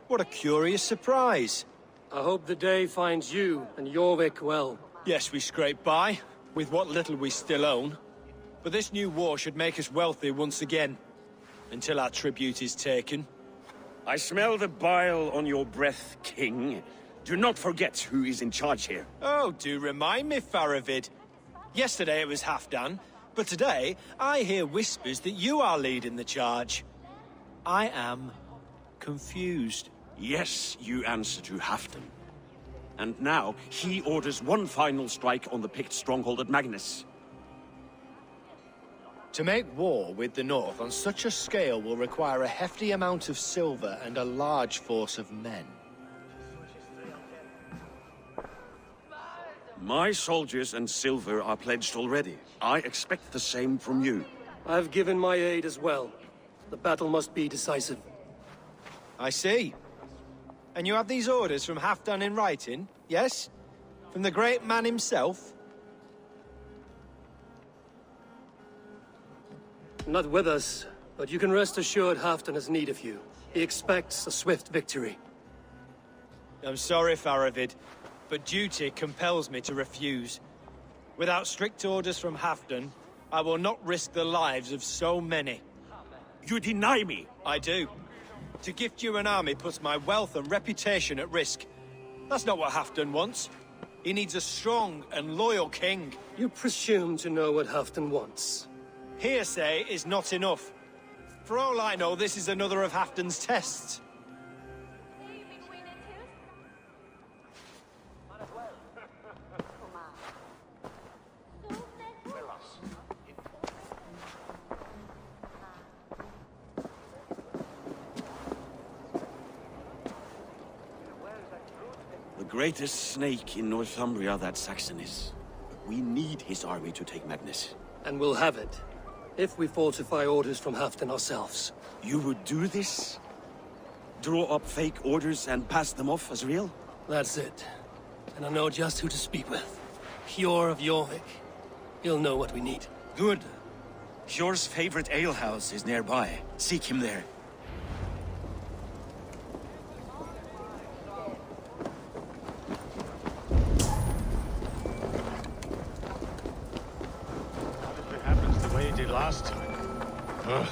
What a curious surprise. I hope the day finds you and Jorvik well. Yes, we scrape by, with what little we still own. But this new war should make us wealthy once again, until our tribute is taken. I smell the bile on your breath, King. Do not forget who is in charge here. Oh, do remind me, Faravid. Yesterday it was Halfdan, but today I hear whispers that you are leading the charge. I am confused. Yes, you answer to Halfdan. And now, he orders one final strike on the Pict stronghold at Magnus. To make war with the North on such a scale will require a hefty amount of silver and a large force of men. My soldiers and silver are pledged already. I expect the same from you. I've given my aid as well. The battle must be decisive. I see. And you have these orders from Halfdan in writing, yes? From the great man himself? Not with us, but you can rest assured Halfdan has need of you. He expects a swift victory. I'm sorry, Faravid, but duty compels me to refuse. Without strict orders from Halfdan, I will not risk the lives of so many. You deny me! I do. To gift you an army puts my wealth and reputation at risk. That's not what Halfdan wants. He needs a strong and loyal king. You presume to know what Halfdan wants. Hearsay is not enough. For all I know, this is another of Halfdan's tests. The greatest snake in Northumbria that Saxon is. We need his army to take Magnus. And we'll have it, if we falsify orders from Halfdan ourselves. You would do this? Draw up fake orders and pass them off as real? That's it. And I know just who to speak with. Hjor of Jorvik. He'll know what we need. Good. Hjor's favorite alehouse is nearby. Seek him there. Last time. Ugh.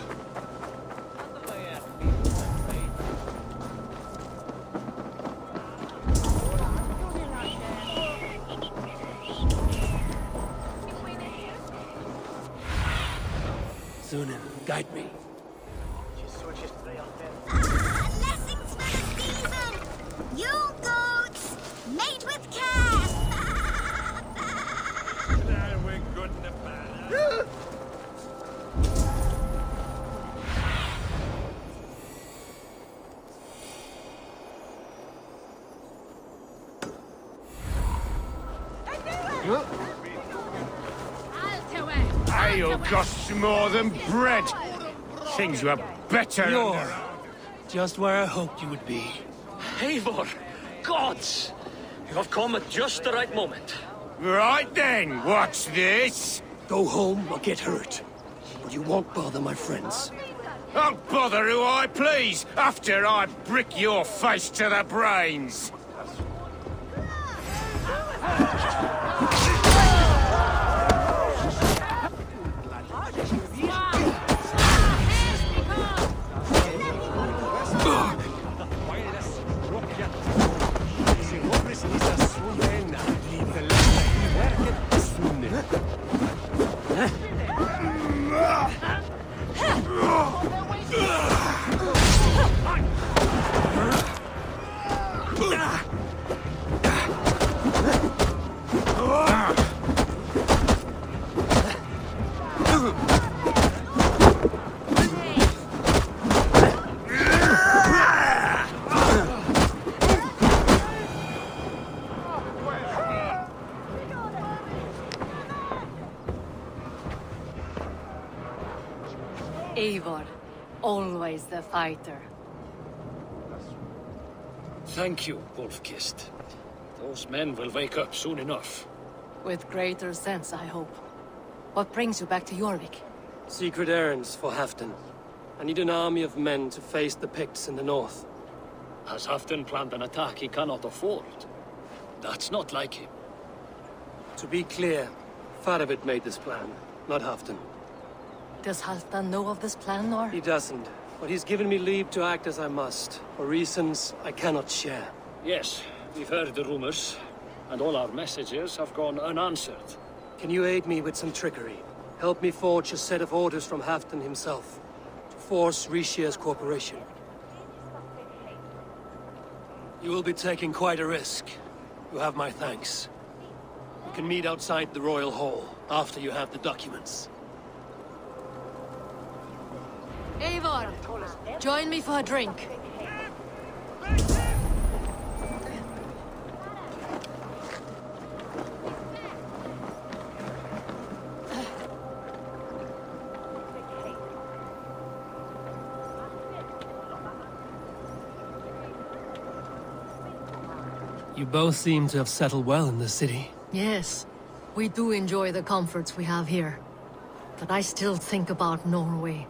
Sunan, guide me. Blessings for the season! You goats, mate with care! We're good and bad. You cost more than bread. Things were better. You're just where I hoped you would be. Eivor! Gods! You have come at just the right moment. Right then, what's this? Go home or get hurt. But you won't bother my friends. I'll bother who I please after I brick your face to the brains. Eivor, always the fighter. Thank you, Wolf-Kissed. Those men will wake up soon enough. With greater sense, I hope. What brings you back to Jorvik? Secret errands for Halfdan. I need an army of men to face the Picts in the north. Has Halfdan planned an attack he cannot afford? That's not like him. To be clear, Faravid made this plan, not Halfdan. Does Halfdan know of this plan, or...? He doesn't, but he's given me leave to act as I must, for reasons I cannot share. Yes, we've heard the rumors, and all our messages have gone unanswered. Can you aid me with some trickery? Help me forge a set of orders from Halfdan himself, to force Rishia's cooperation. You will be taking quite a risk. You have my thanks. We can meet outside the Royal Hall, after you have the documents. Eivor, join me for a drink. You both seem to have settled well in the city. Yes, we do enjoy the comforts we have here. But I still think about Norway.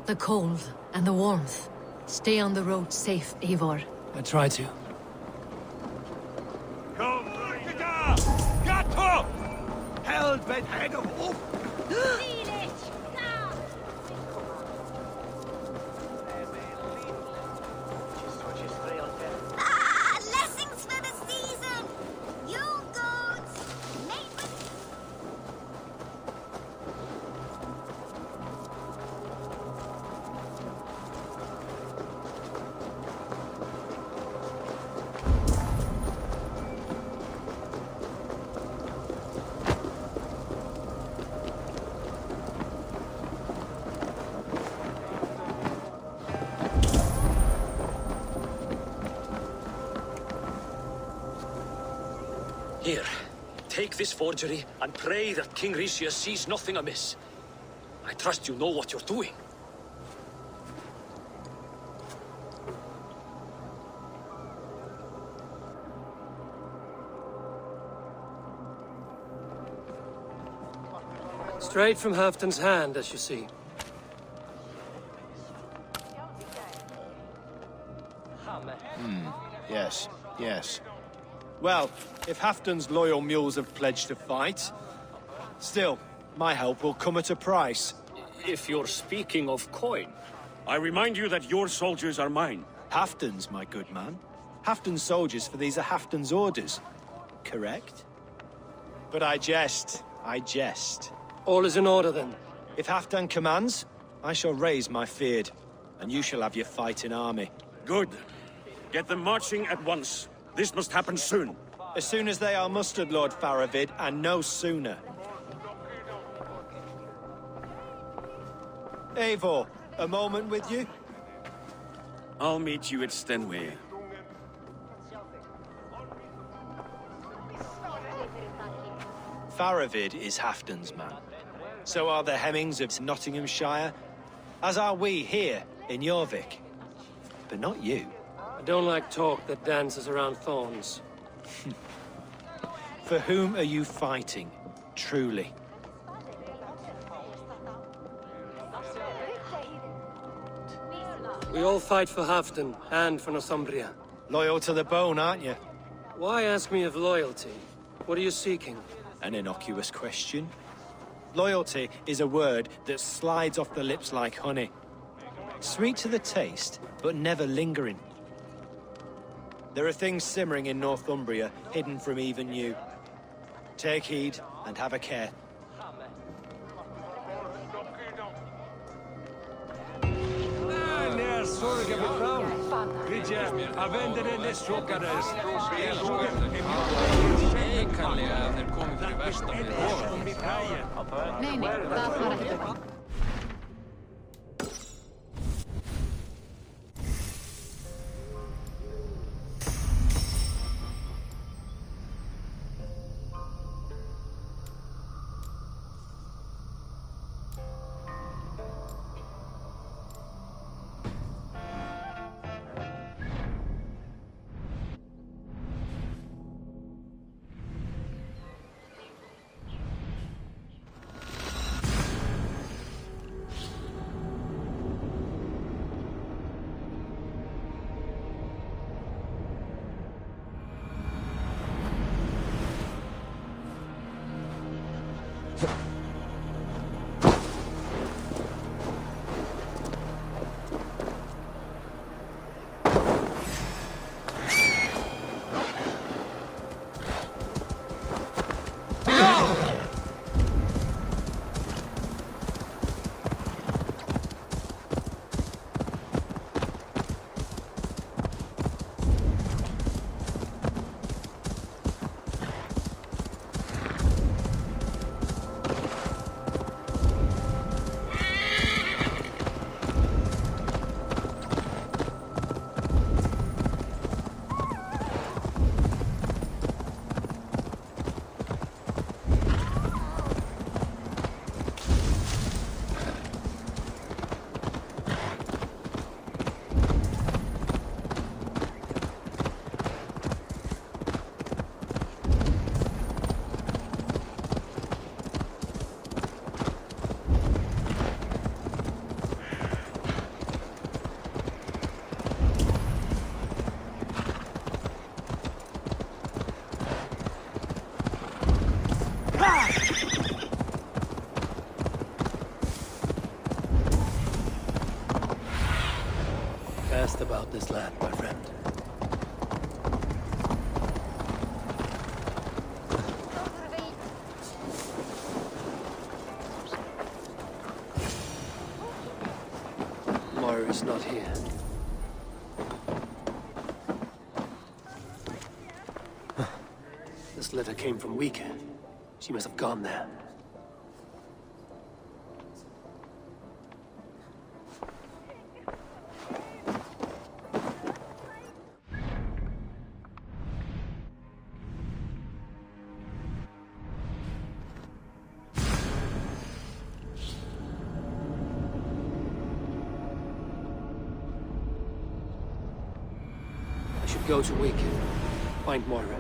The cold and the warmth. Stay on the road safe, Eivor. I try to. Gatto! Held by head of oak! Blessings for the season! You goats! Mate with... Here, take this forgery and pray that King Rishia sees nothing amiss. I trust you know what you're doing. Straight from Halfdan's hand, as you see. Yes, yes. Well, if Halfdan's loyal mules have pledged to fight, still, my help will come at a price. If you're speaking of coin... I remind you that your soldiers are mine. Halfdan's, my good man. Halfdan's soldiers, for these are Halfdan's orders. Correct? But I jest. I jest. All is in order, then. If Halfdan commands, I shall raise my feared, and you shall have your fighting army. Good. Get them marching at once. This must happen soon. As soon as they are mustered, Lord Faravid, and no sooner. Eivor, a moment with you? I'll meet you at Stenway. Faravid is Halfdan's man. So are the Hemmings of Nottinghamshire, as are we here in Jorvik. But not you. I don't like talk that dances around thorns. For whom are you fighting, truly? We all fight for Halfdan and for Northumbria. Loyal to the bone, aren't you? Why ask me of loyalty? What are you seeking? An innocuous question. Loyalty is a word that slides off the lips like honey. Sweet to the taste, but never lingering. There are things simmering in Northumbria, hidden from even you. Take heed, and have a care. Nej, bara efter. Fast about this land, my friend. Moira's not here. This letter came from Wika. She must have gone there. I should go to Wika, find Moira.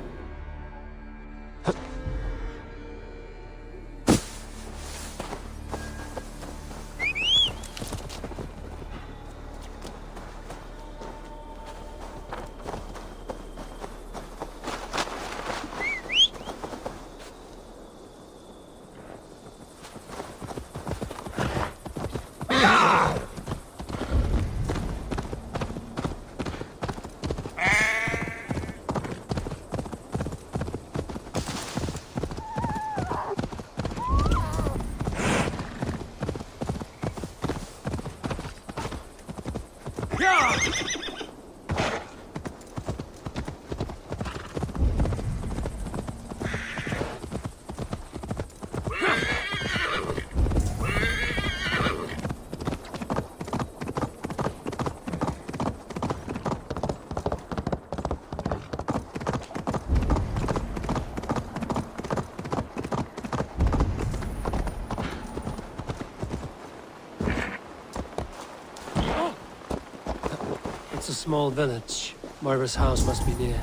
It's a small village. Moira's house must be near.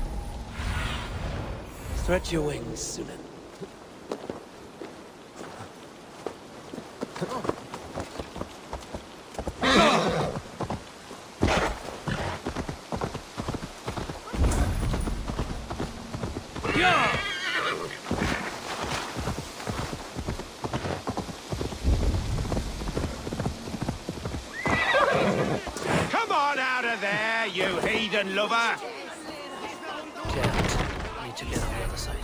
Stretch your wings, Sunan. There, you heathen lover! Can't. I need to get on the other side.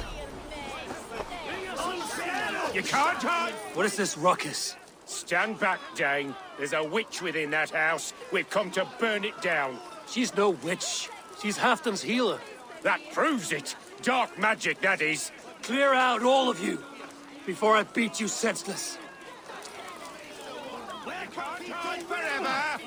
You can't hide! What is this ruckus? Stand back, Dane. There's a witch within that house. We've come to burn it down. She's no witch. She's Halfdan's healer. That proves it. Dark magic, that is. Clear out, all of you, before I beat you senseless. We can't hide forever!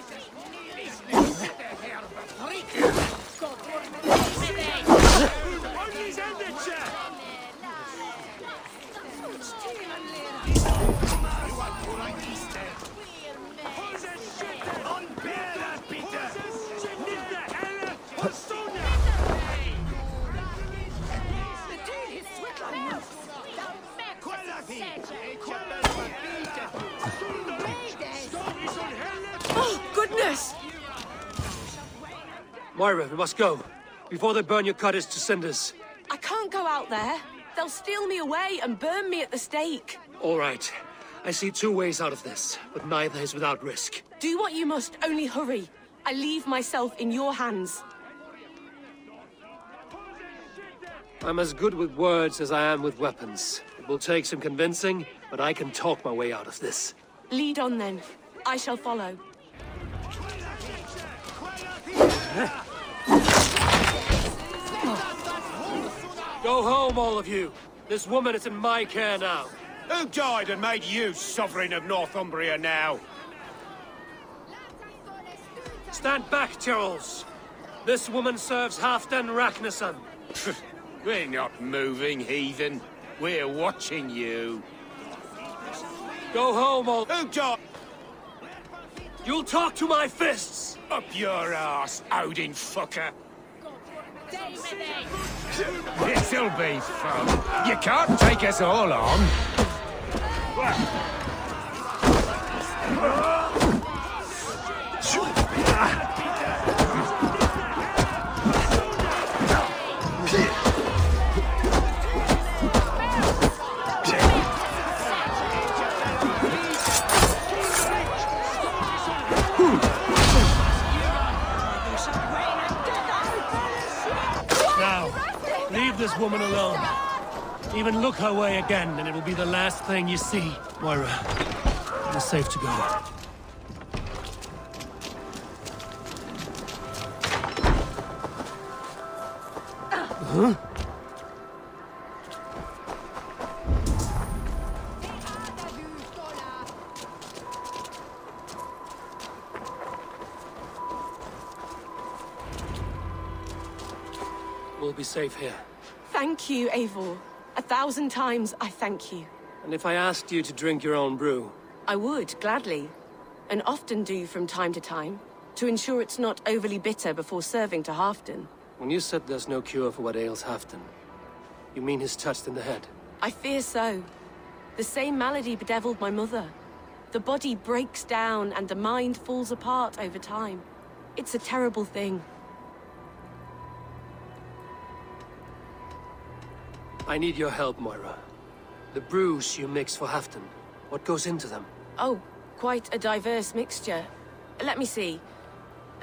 Oh, goodness! Moira, we must go, before they burn your cutters to cinders. I can't go out there. They'll steal me away and burn me at the stake. All right. I see two ways out of this, but neither is without risk. Do what you must, only hurry. I leave myself in your hands. I'm as good with words as I am with weapons. It will take some convincing, but I can talk my way out of this. Lead on then. I shall follow. Go home, all of you. This woman is in my care now. Who died and made you sovereign of Northumbria now? Stand back, Charles. This woman serves Halfdan Ragnarsson. We're not moving, heathen. We're watching you. Go home, all... Who died? You'll talk to my fists! Up your ass, Odin fucker. This'll be fun. You can't take us all on. Leave this woman alone. Even look her way again, and it will be the last thing you see. Moira, you're safe to go. Huh? We'll be safe here. Thank you, Eivor. 1,000 times I thank you. And if I asked you to drink your own brew? I would, gladly. And often do from time to time, to ensure it's not overly bitter before serving to Halfdan. When you said there's no cure for what ails Halfdan, you mean he's touched in the head? I fear so. The same malady bedeviled my mother. The body breaks down and the mind falls apart over time. It's a terrible thing. I need your help, Moira. The brews you mix for Halfdan, what goes into them? Oh, quite a diverse mixture. Let me see.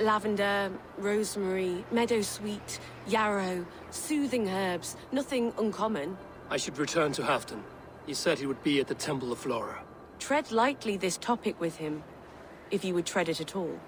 Lavender, rosemary, meadowsweet, yarrow, soothing herbs, nothing uncommon. I should return to Halfdan. He said he would be at the Temple of Flora. Tread lightly this topic with him, if you would tread it at all.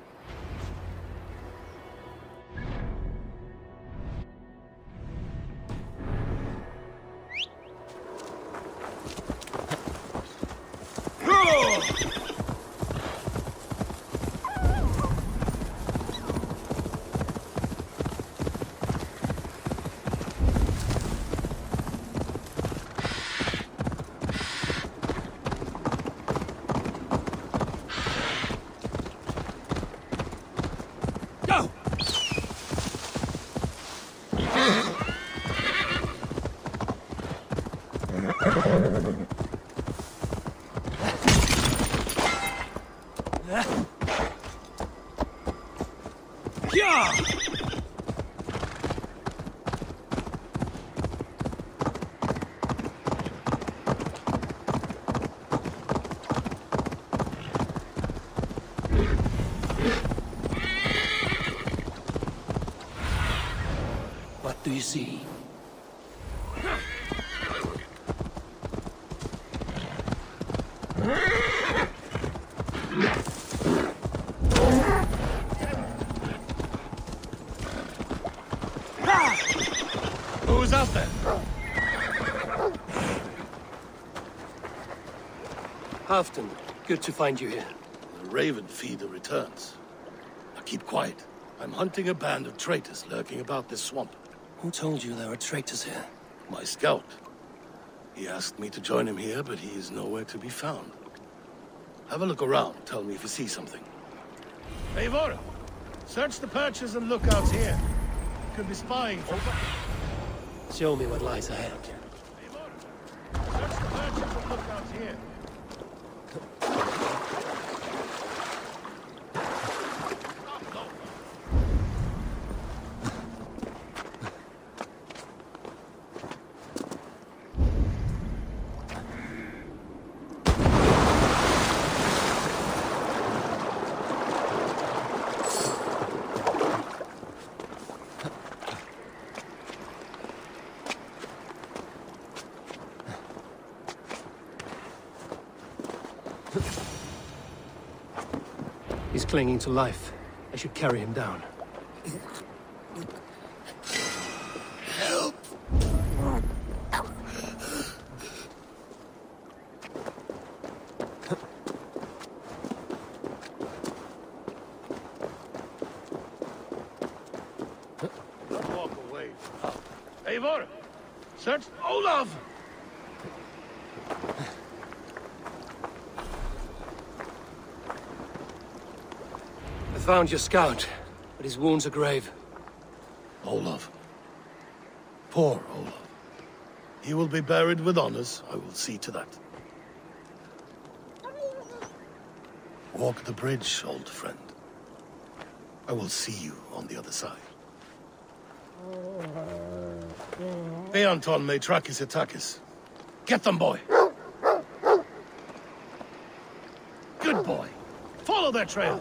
What do you see? Who's out there? Halfdan, good to find you here. The Raven Feeder returns. Now keep quiet. I'm hunting a band of traitors lurking about this swamp. Who told you there were traitors here? My scout. He asked me to join him here, but he is nowhere to be found. Have a look around. Tell me if you see something. Eivor! Search the perches and lookouts here. Could be spying for... Show me what lies ahead. Eivor! Search the perches and lookouts here. He's clinging to life. I should carry him down. Help! Walk away. Eivor! Search Olaf! I found your scout, but his wounds are grave. Olaf. Poor Olaf. He will be buried with honors. I will see to that. Walk the bridge, old friend. I will see you on the other side. Beanton may track his attackers. Get them, boy! Good boy. Follow their trail.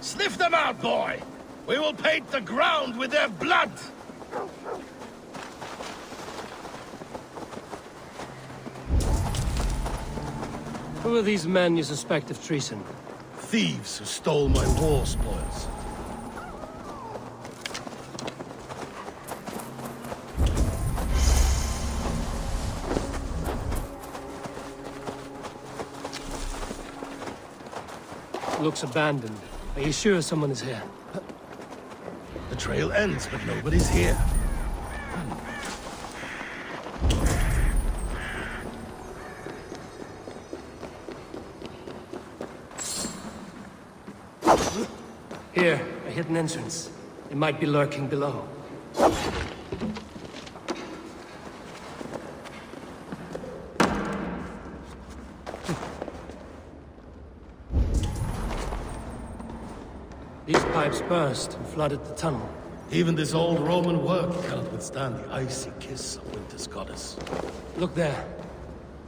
Sniff them out, boy! We will paint the ground with their blood! Who are these men you suspect of treason? Thieves who stole my war spoils. Looks abandoned. Are you sure someone is here? The trail ends, but nobody's here. Here, a hidden entrance. It might be lurking below. These pipes burst and flooded the tunnel. Even this old Roman work cannot withstand the icy kiss of winter's goddess. Look there.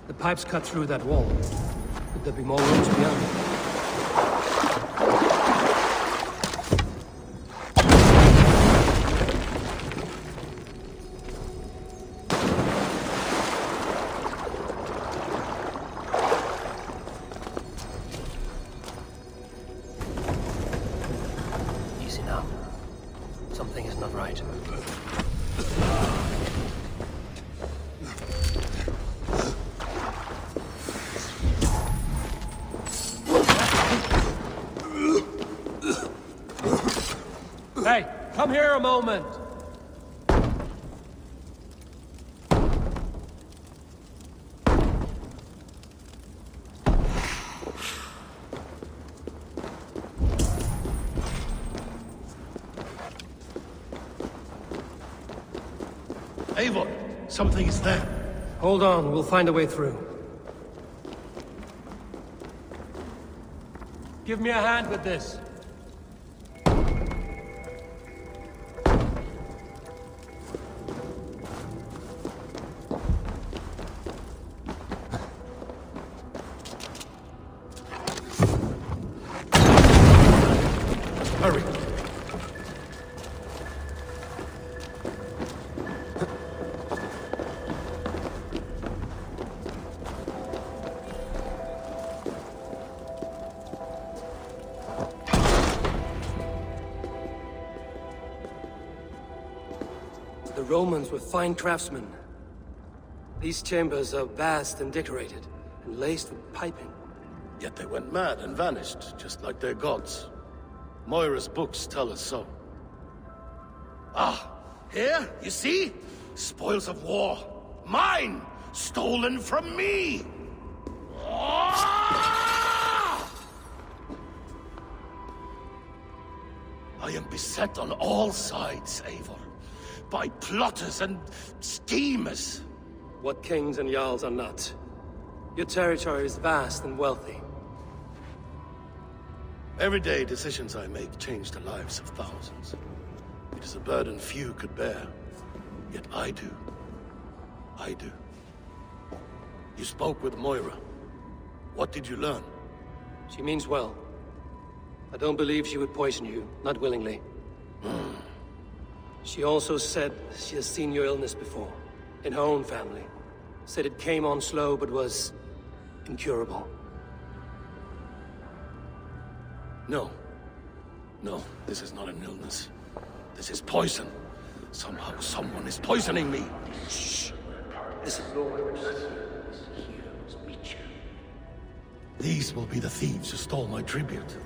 The pipes cut through that wall. Could there be more rooms beyond? Easy now. Something is not right. Hey, come here a moment! Eivor, something is there. Hold on, we'll find a way through. Give me a hand with this. Hurry. The Romans were fine craftsmen. These chambers are vast and decorated, and laced with piping. Yet they went mad and vanished, just like their gods. Moira's books tell us so. Ah, here, you see? Spoils of war. Mine! Stolen from me! Ah! I am beset on all sides, Eivor. By plotters and schemers. What kings and jarls are not. Your territory is vast and wealthy. Everyday decisions I make change the lives of thousands. It is a burden few could bear. Yet I do. I do. You spoke with Moira. What did you learn? She means well. I don't believe she would poison you, not willingly. She also said she has seen your illness before, in her own family. Said it came on slow, but was incurable. No. No, this is not an illness. This is poison. Somehow someone is poisoning me. Shh. Listen. These will be the thieves who stole my tribute.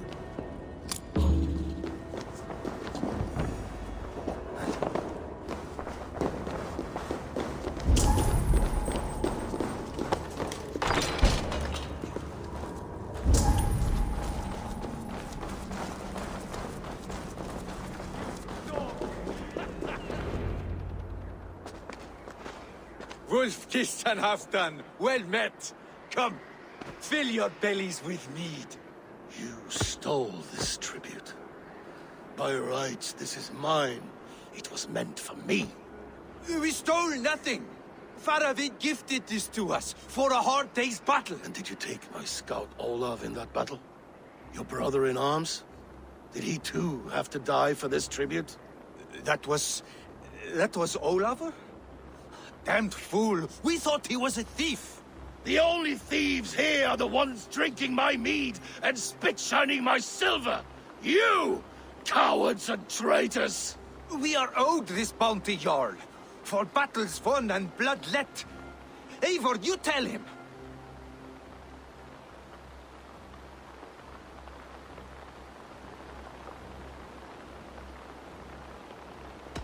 Wolf-kissed and Halfdan, well met. Come, fill your bellies with mead. You stole this tribute. By rights, this is mine. It was meant for me. We stole nothing. Faravid gifted this to us for a hard day's battle. And did you take my scout Olav in that battle? Your brother in arms? Did he too have to die for this tribute? That was Olafur? Damned fool! We thought he was a thief! The only thieves here are the ones drinking my mead and spit-shining my silver! You! Cowards and traitors! We are owed this bounty, Jarl. For battles won and blood let. Eivor, you tell him!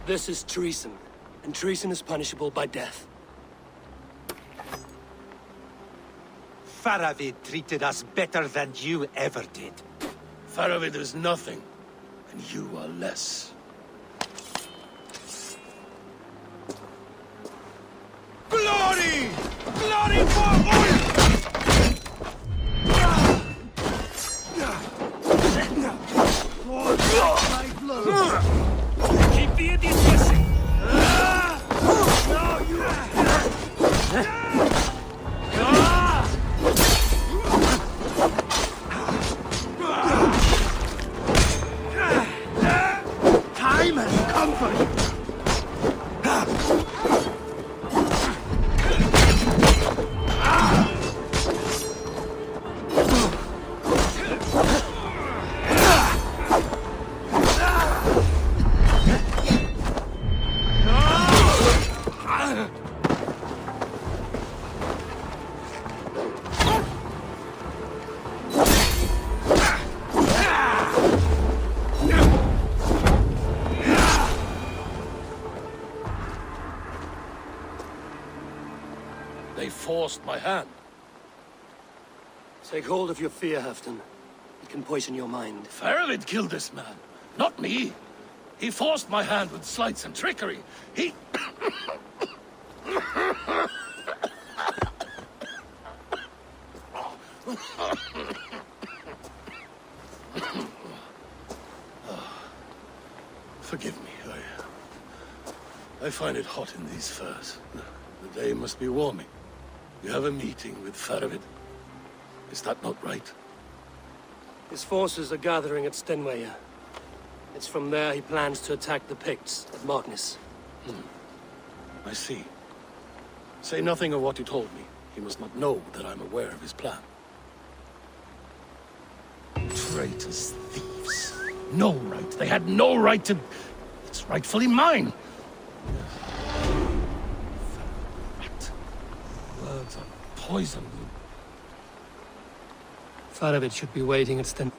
This is treason, and treason is punishable by death. Faravid treated us better than you ever did. Faravid is nothing, and you are less. Glory! Glory for Ulf! My blood! Keep the Indians guessing! No, you... Time has come for you! They forced my hand. Take hold of your fear, Halfdan. It can poison your mind. Faravid killed this man, not me. He forced my hand with sleights and trickery. He... Forgive me, I find it hot in these furs. The day must be warming. You have a meeting with Faravid. Is that not right? His forces are gathering at Stenweir. It's from there he plans to attack the Picts at Magnus. I see. Say nothing of what you told me. He must not know that I'm aware of his plan. Traitors, thieves. No right. They had no right to... It's rightfully mine. Rat. Words are poison. Faravid should be waiting at Sten...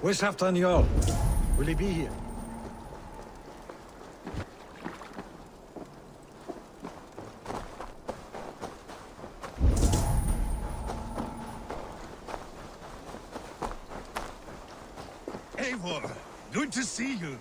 Where's Halfdan Jarl? Will he be here? Eivor, good to see you.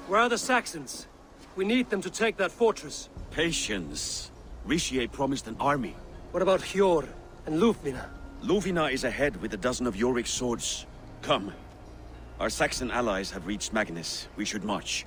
Where are the Saxons? We need them to take that fortress. Patience. Richier promised an army. What about Hjor and Lufvina? Lufvina is ahead with a dozen of Jorvik's swords. Come. Our Saxon allies have reached Magnus. We should march.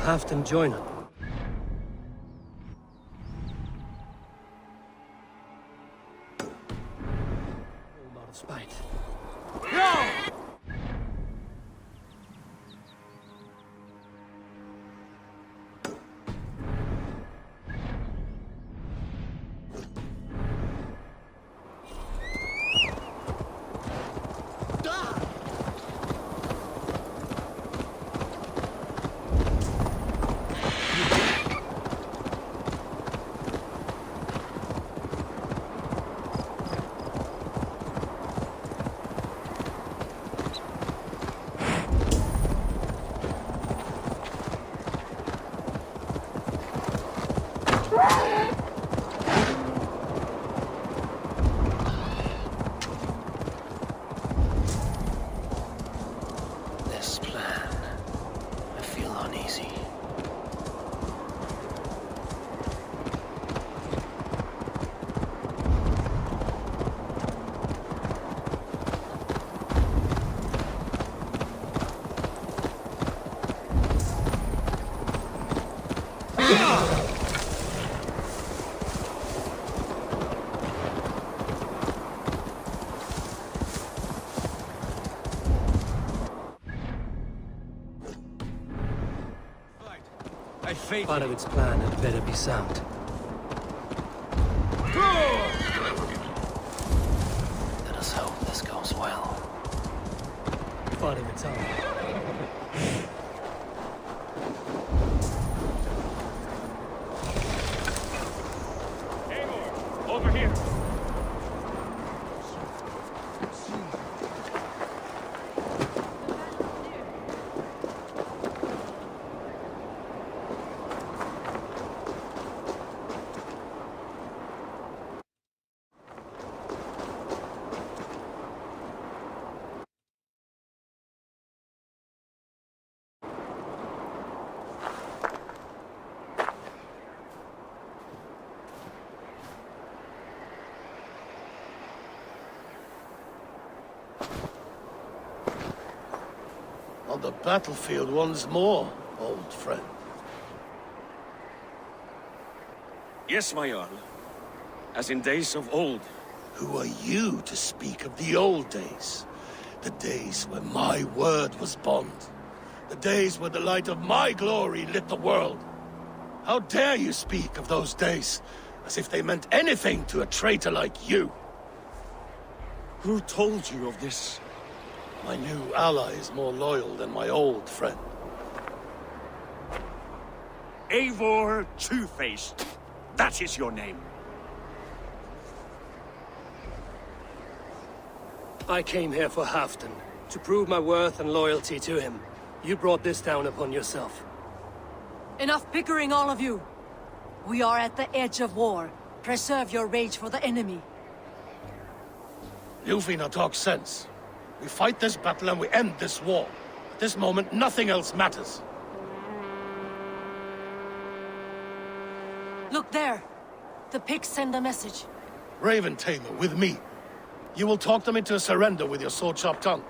Halfdan join us. All out of spite. This plan, I feel uneasy. Part of its plan had better be sound. Let us hope this goes well. Part of its own. Over here. On the battlefield once more, old friend. Yes, my Jarl. As in days of old. Who are you to speak of the old days? The days when my word was bond. The days where the light of my glory lit the world. How dare you speak of those days as if they meant anything to a traitor like you? Who told you of this? My new ally is more loyal than my old friend. Eivor Two-Faced. That is your name. I came here for Halfdan, to prove my worth and loyalty to him. You brought this down upon yourself. Enough bickering, all of you! We are at the edge of war. Preserve your rage for the enemy. You finna talk sense. We fight this battle and we end this war. At this moment, nothing else matters. Look there! The pigs send a message. Raven Tamer, with me. You will talk them into a surrender with your sword-sharp tongue.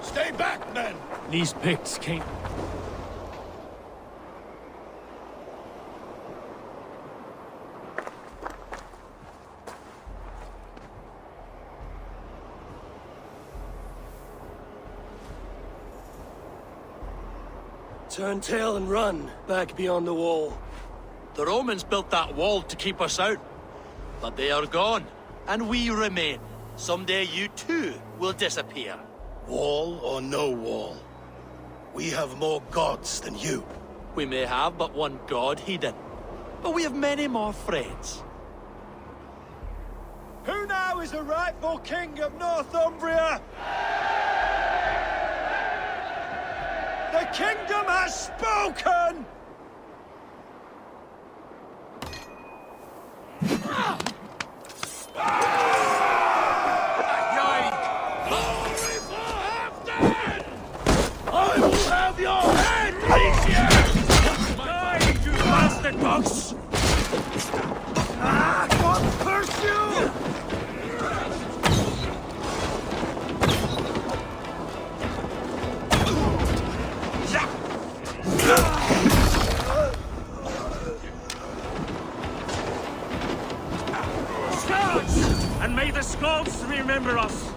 Stay back, men! These Picts came... Turn tail and run, back beyond the wall. The Romans built that wall to keep us out. But they are gone, and we remain. Someday you too will disappear. Wall or no wall, we have more gods than you. We may have but one god hidden, but we have many more friends. Who now is the rightful king of Northumbria? The kingdom has spoken! I will have your head! Die, you bastard dogs! What pursue? Scouts! And may the Scots remember us!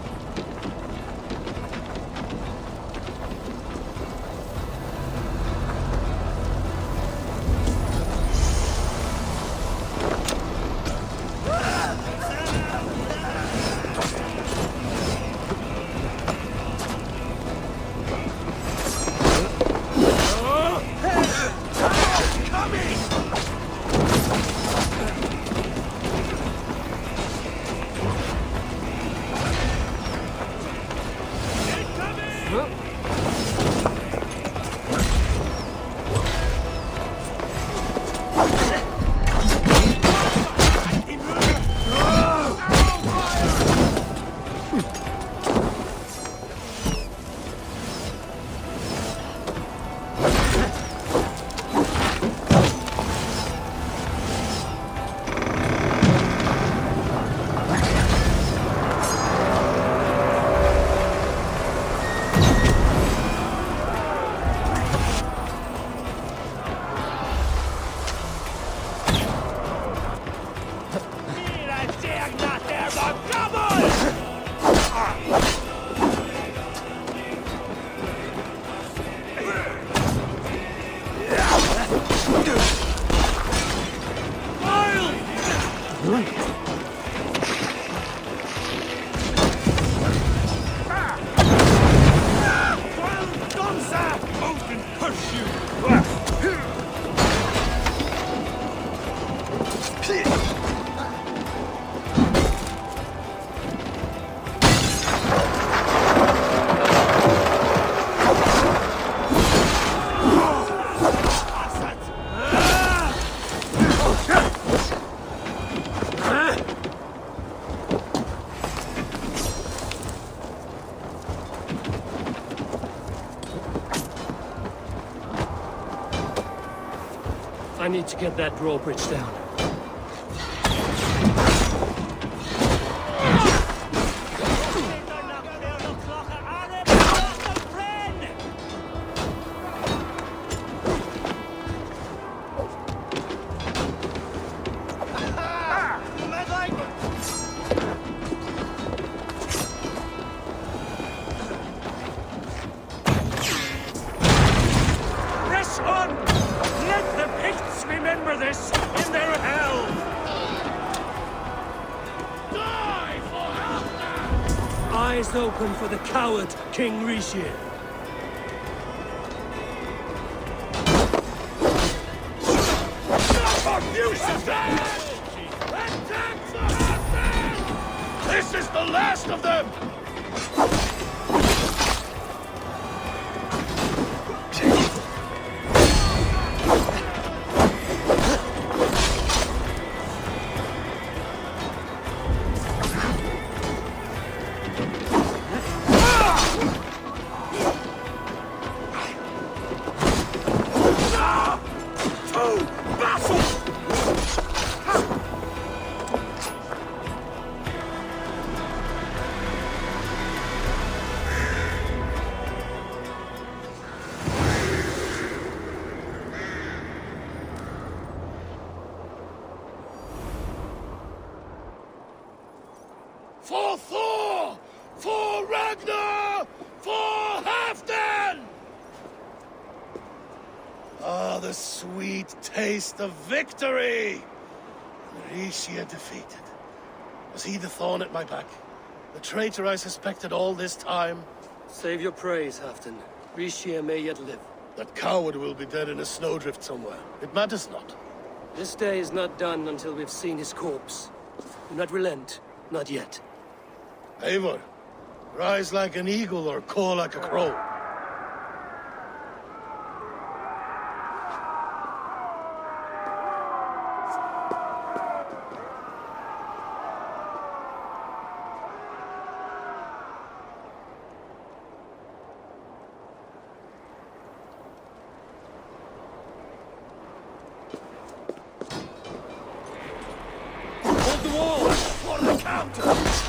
I need to get that drawbridge down. remember this in their hell! Die for Halfdan! Eyes open for the coward, King Rishir. Attack for Halfdan! This is the last of them! For Thor! For Ragnar! For Halfdan! Ah, the sweet taste of victory! Rishia defeated. Was he the thorn at my back? The traitor I suspected all this time? Save your praise, Halfdan. Rishia may yet live. That coward will be dead in a snowdrift somewhere. It matters not. This day is not done until we've seen his corpse. Do not relent. Not yet. Eivor, rise like an eagle or caw like a crow. Hold the wall! For the counter!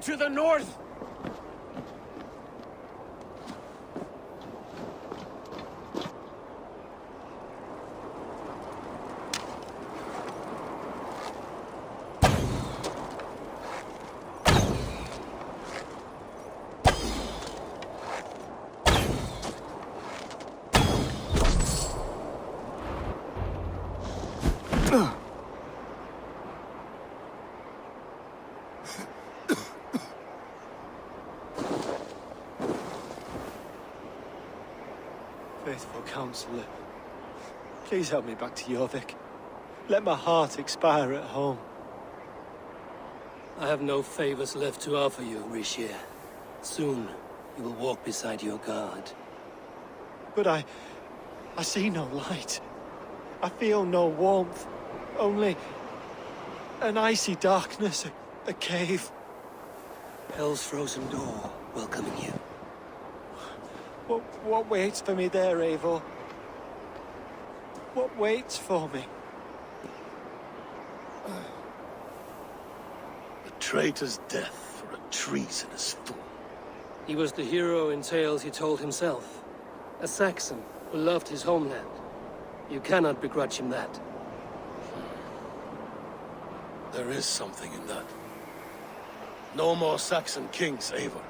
to the north! Faithful counselor, please help me back to Jorvik. Let my heart expire at home. I have no favors left to offer you, Rishir. Soon, you will walk beside your god. But I see no light. I feel no warmth. Only an icy darkness, a cave. Hell's frozen door welcoming you. What waits for me there, Eivor? What waits for me? A traitor's death for a treasonous fool. He was the hero in tales he told himself. A Saxon who loved his homeland. You cannot begrudge him that. There is something in that. No more Saxon kings, Eivor.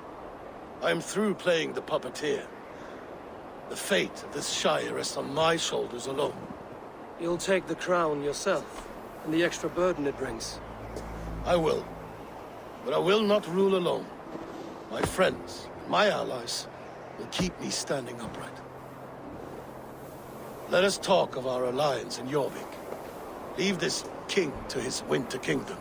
I'm through playing the puppeteer. The fate of this Shire rests on my shoulders alone. You'll take the crown yourself, and the extra burden it brings. I will. But I will not rule alone. My friends, my allies, will keep me standing upright. Let us talk of our alliance in Jorvik. Leave this king to his winter kingdom.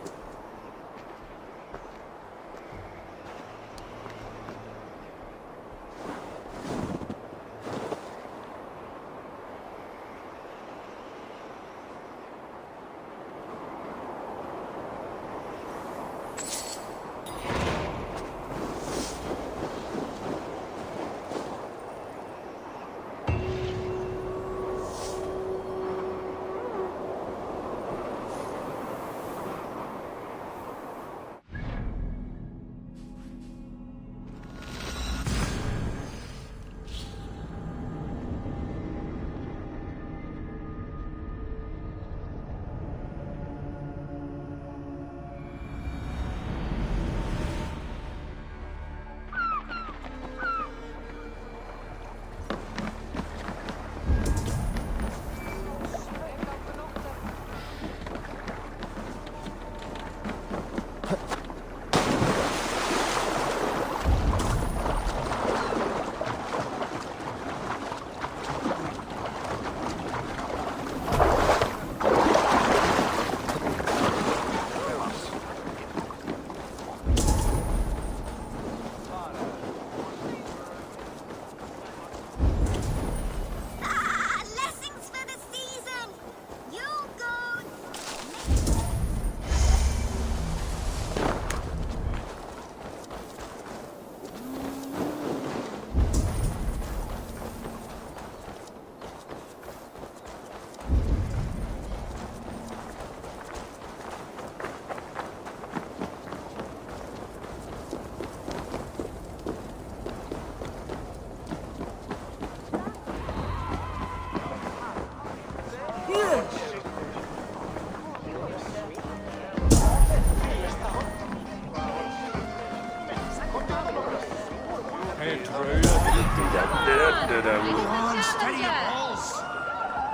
Come on, steady your balls.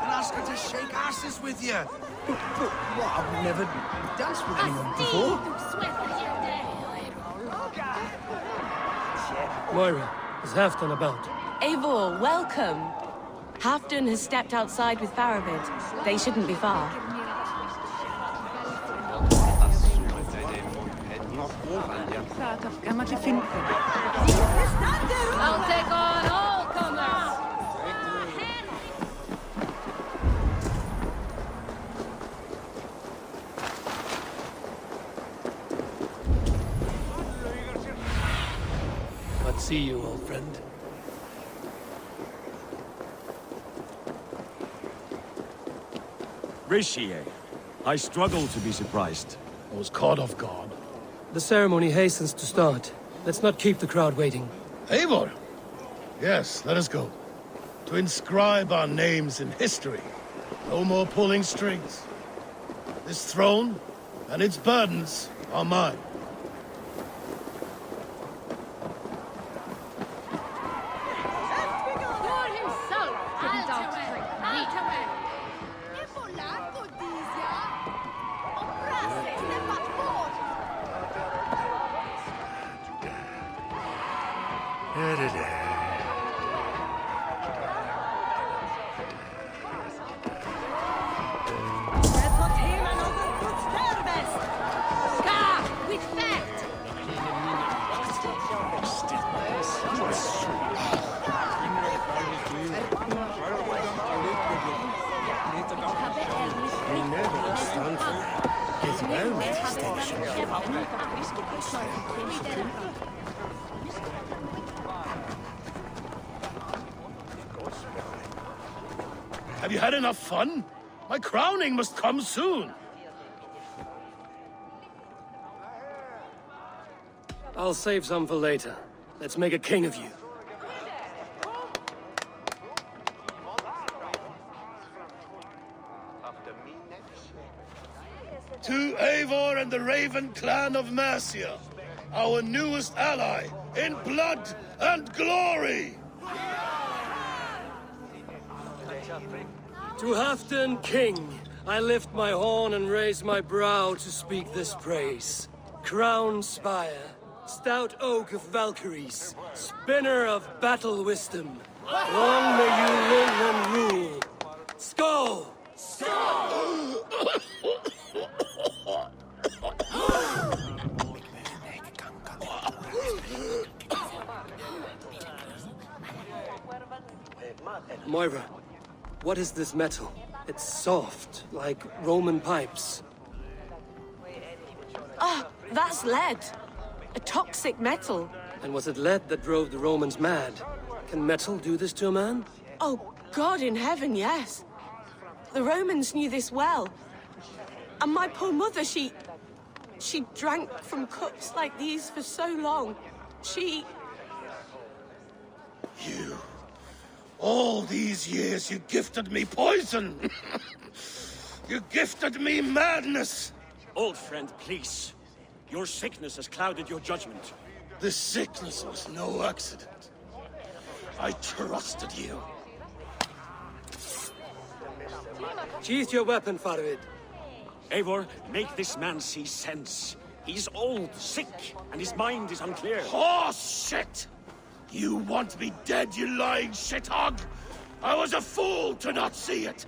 And ask her to shake asses with you. But what? I've never danced with anyone before. Moira, is Halfdan about? Eivor, welcome. Halfdan has stepped outside with Faravid. They shouldn't be far. I'll take on all comers! But see you, old friend. Rishie, I struggle to be surprised. I was caught off guard. The ceremony hastens to start. Let's not keep the crowd waiting. Eivor? Yes, let us go. To inscribe our names in history. No more pulling strings. This throne and its burdens are mine. Thor himself couldn't outstrip me. Have you had enough fun? My crowning must come soon. I'll save some for later. Let's make a king of you. To Eivor and the Raven clan of Mercia, our newest ally in blood and glory! To Halfdan, king, I lift my horn and raise my brow to speak this praise. Crown spire, stout oak of Valkyries, spinner of battle wisdom. Long may you live and rule. Skål! Moira, what is this metal? It's soft, like Roman pipes. Ah, that's lead. A toxic metal. And was it lead that drove the Romans mad? Can metal do this to a man? Oh, God in heaven, yes. The Romans knew this well. And my poor mother, she drank from cups like these for so long. She... You... All these years you gifted me poison! You gifted me madness! Old friend, please. Your sickness has clouded your judgment. This sickness was no accident. I trusted you. Sheath your weapon, Farvid. Eivor, make this man see sense. He's old, sick, and his mind is unclear. Oh, shit! You want me dead, you lying shithog? I was a fool to not see it!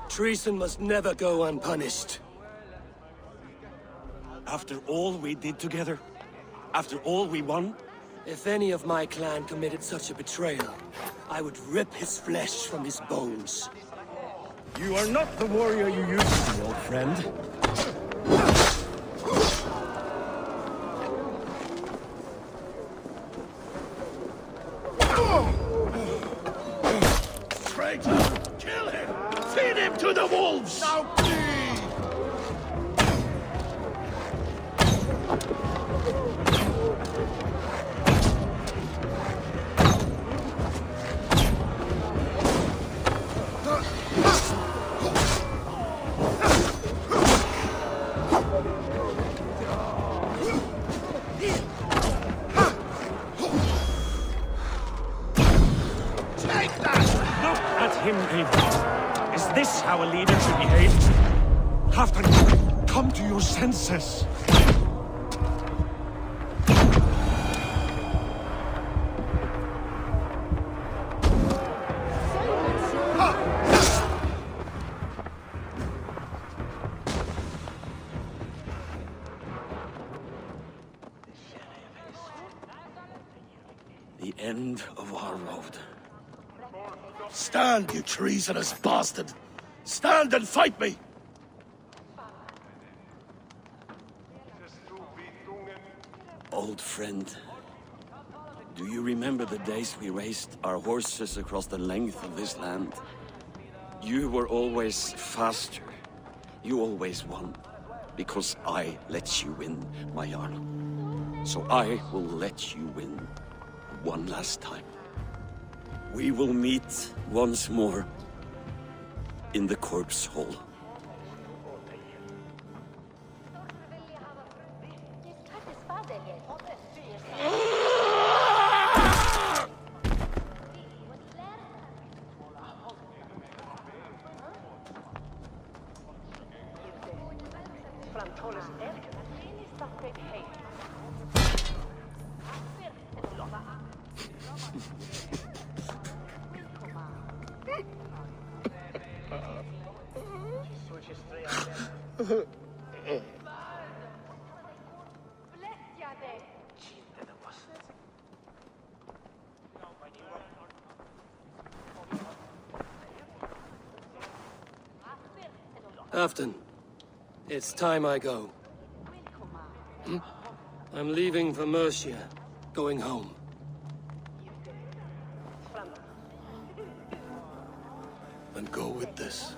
Treason must never go unpunished. After all we did together? After all we won? If any of my clan committed such a betrayal, I would rip his flesh from his bones. You are not the warrior you used to be, old friend. Traitor! Kill him! Feed him to the wolves! Now, Him, Eivor. Is this how a leader should behave? Halfdan, come to your senses. The end of our road. Stand, you treasonous bastard! Stand and fight me! Old friend, do you remember the days we raced our horses across the length of this land? You were always faster. You always won. Because I let you win, my Jarl. So I will let you win one last time. We will meet once more in the corpse hall. Afton, it's time I go. I'm leaving for Mercia, going home. Then go with this.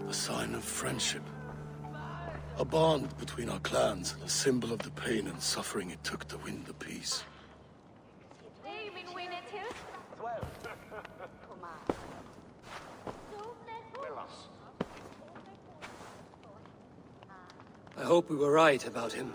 A sign of friendship. A bond between our clans, a symbol of the pain and suffering it took to win the peace. I hope we were right about him.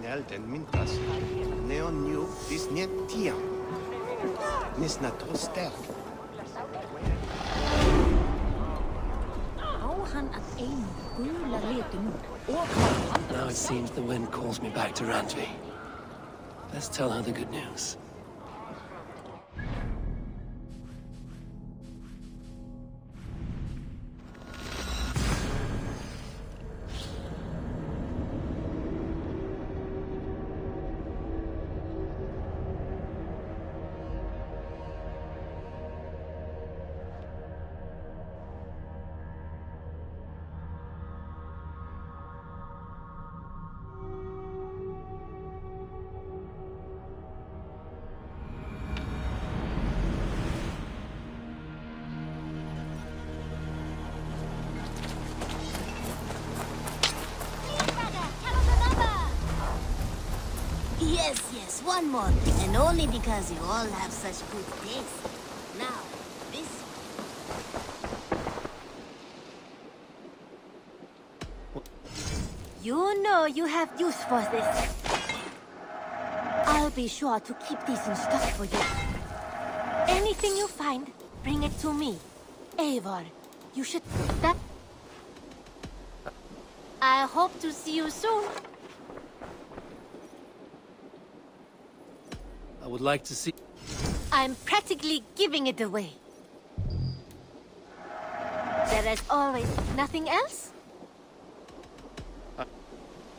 Elden mintas. Neon new vis net tiam. Nisna toster. Now it seems the wind calls me back to Randvi. Let's tell her the good news. Yes, one more. And only because you all have such good taste. Now, this... You know you have use for this. I'll be sure to keep this in stock for you. Anything you find, bring it to me. Eivor, you should... That... I hope to see you soon. I would like to see... I'm practically giving it away. There is always nothing else?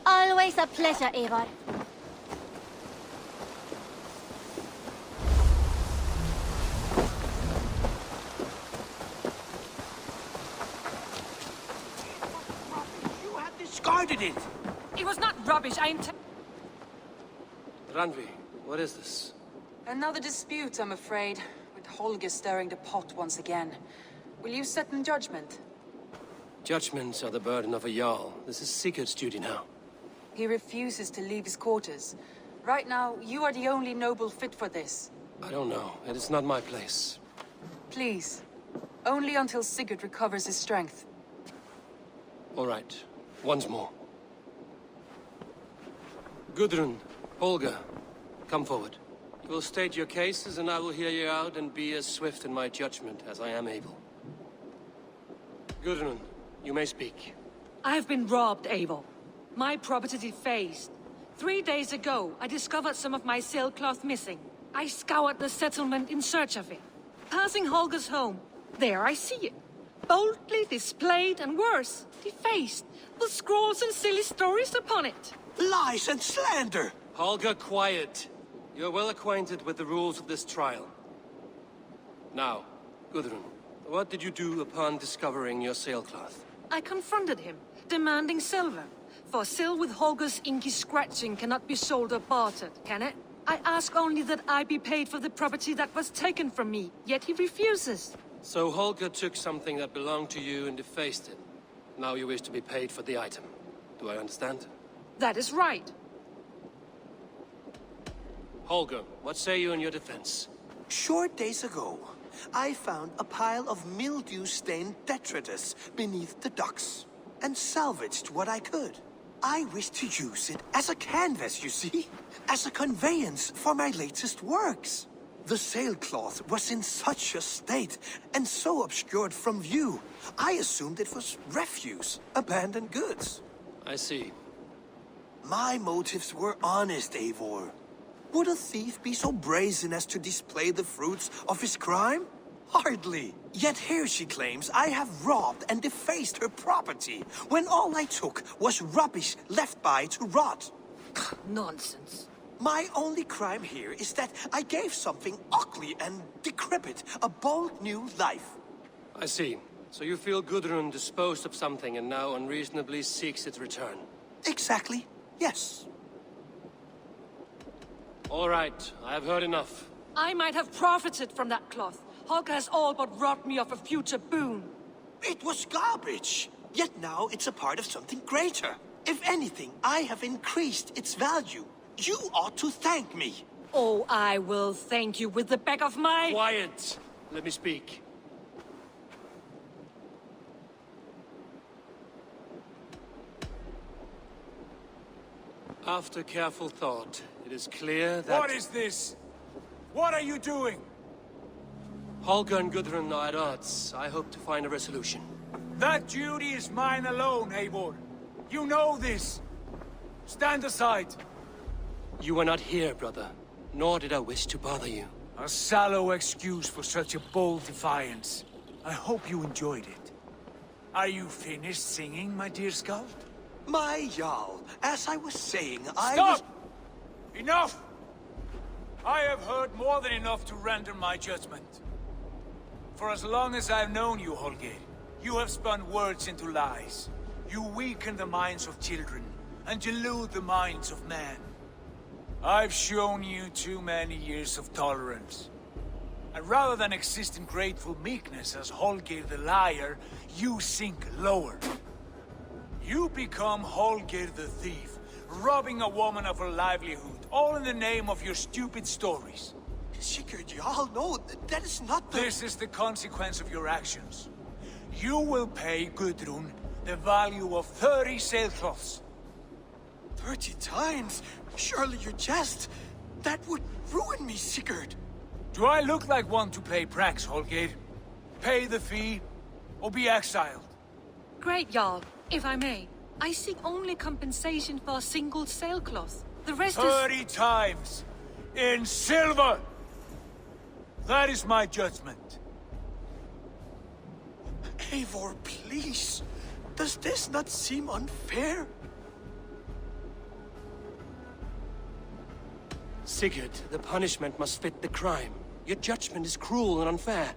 Always a pleasure, Eivor. You had discarded it! It was not rubbish, Randvi, what is this? Another dispute, I'm afraid, with Holger stirring the pot once again. Will you set in judgment? Judgments are the burden of a Jarl. This is Sigurd's duty now. He refuses to leave his quarters. Right now, you are the only noble fit for this. I don't know. It is not my place. Please. Only until Sigurd recovers his strength. All right. Once more. Gudrun, Holger, come forward. You will state your cases, and I will hear you out and be as swift in my judgment as I am able. Gudrun, you may speak. I have been robbed, Eivor. My property defaced. 3 days ago, I discovered some of my sailcloth missing. I scoured the settlement in search of it. Passing Holger's home, there I see it. Boldly displayed and worse, defaced, with scrawls and silly stories upon it. Lies and slander! Holger, quiet. You're well acquainted with the rules of this trial. Now, Gudrun, What did you do upon discovering your sailcloth? I confronted him, demanding silver. For sil with Holger's inky scratching cannot be sold or bartered, can it? I ask only that I be paid for the property that was taken from me, yet he refuses. So Holger took something that belonged to you and defaced it. Now you wish to be paid for the item. Do I understand? That is right. Holger, what say you in your defense? Short days ago, I found a pile of mildew-stained detritus beneath the docks, and salvaged what I could. I wish to use it as a canvas, you see? As a conveyance for my latest works. The sailcloth was in such a state, and so obscured from view, I assumed it was refuse, abandoned goods. I see. My motives were honest, Eivor. Would a thief be so brazen as to display the fruits of his crime? Hardly. Yet here she claims I have robbed and defaced her property, when all I took was rubbish left by to rot. Nonsense. My only crime here is that I gave something ugly and decrepit a bold new life. I see. So you feel Gudrun disposed of something and now unreasonably seeks its return? Exactly, yes. All right, I have heard enough. I might have profited from that cloth. Holger has all but robbed me of a future boon. It was garbage. Yet now it's a part of something greater. If anything, I have increased its value. You ought to thank me. Oh, I will thank you with the back of my... Quiet! Let me speak. After careful thought, it is clear that... What is this? What are you doing? Holger and Gudrun are at odds. I hope to find a resolution. That duty is mine alone, Eivor. You know this. Stand aside. You were not here, brother. Nor did I wish to bother you. A sallow excuse for such a bold defiance. I hope you enjoyed it. Are you finished singing, my dear scout? My Jarl, as I was saying, Stop! Enough! I have heard more than enough to render my judgment. For as long as I've known you, Holger, you have spun words into lies. You weaken the minds of children, and delude the minds of men. I've shown you too many years of tolerance. And rather than exist in grateful meekness as Holger the liar, you sink lower. You become Holger the thief, robbing a woman of her livelihood, all in the name of your stupid stories. Sigurd Jarl, no, that is not the... This is the consequence of your actions. You will pay Gudrun the value of 30 sailcloths. 30 times? Surely you jest. That would ruin me, Sigurd. Do I look like one to play pranks, Holger? Pay the fee, or be exiled. Great, Jarl. If I may, I seek only compensation for a single sailcloth. The rest 30 times! In silver! That is my judgment. Eivor, please. Does this not seem unfair? Sigurd, the punishment must fit the crime. Your judgment is cruel and unfair.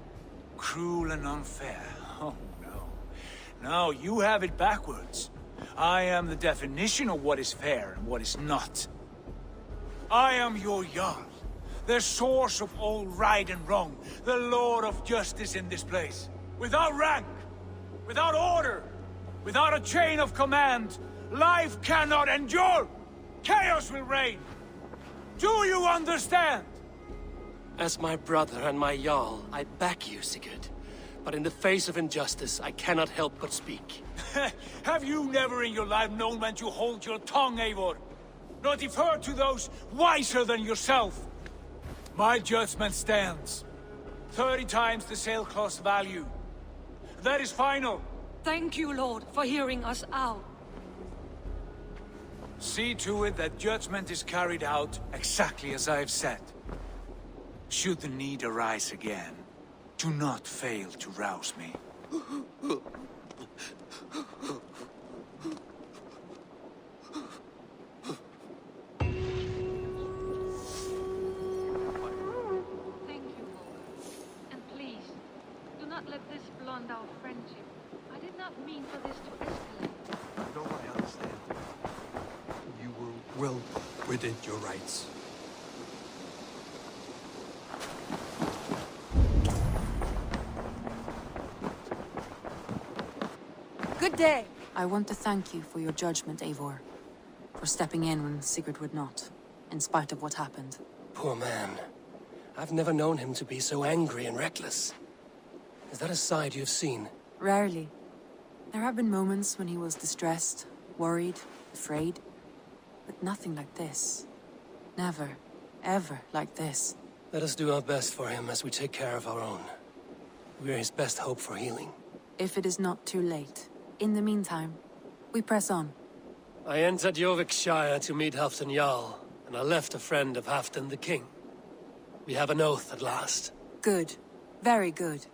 Cruel and unfair? Oh, no. No, you have it backwards. I am the definition of what is fair and what is not. I am your Jarl, the source of all right and wrong, the Lord of justice in this place. Without rank, without order, without a chain of command, life cannot endure! Chaos will reign! Do you understand? As my brother and my Jarl, I back you, Sigurd. But in the face of injustice, I cannot help but speak. Have you never in your life known when to hold your tongue, Eivor? Nor defer to those wiser than yourself? My judgment stands. 30 times the sailcloth's value. That is final. Thank you, Lord, for hearing us out. See to it that judgment is carried out exactly as I have said. Should the need arise again, do not fail to rouse me. Thank you, Holger. And please, do not let this mean for this to escalate? No, I understand. You were well within your rights. Good day! I want to thank you for your judgment, Eivor. For stepping in when Sigurd would not, in spite of what happened. Poor man. I've never known him to be so angry and reckless. Is that a side you've seen? Rarely. There have been moments when he was distressed, worried, afraid. But nothing like this. Never, ever like this. Let us do our best for him as we take care of our own. We're his best hope for healing. If it is not too late. In the meantime, we press on. I entered Eurvicscire to meet Halfdan Jarl, and I left a friend of Halfdan the King. We have an oath at last. Good. Very good.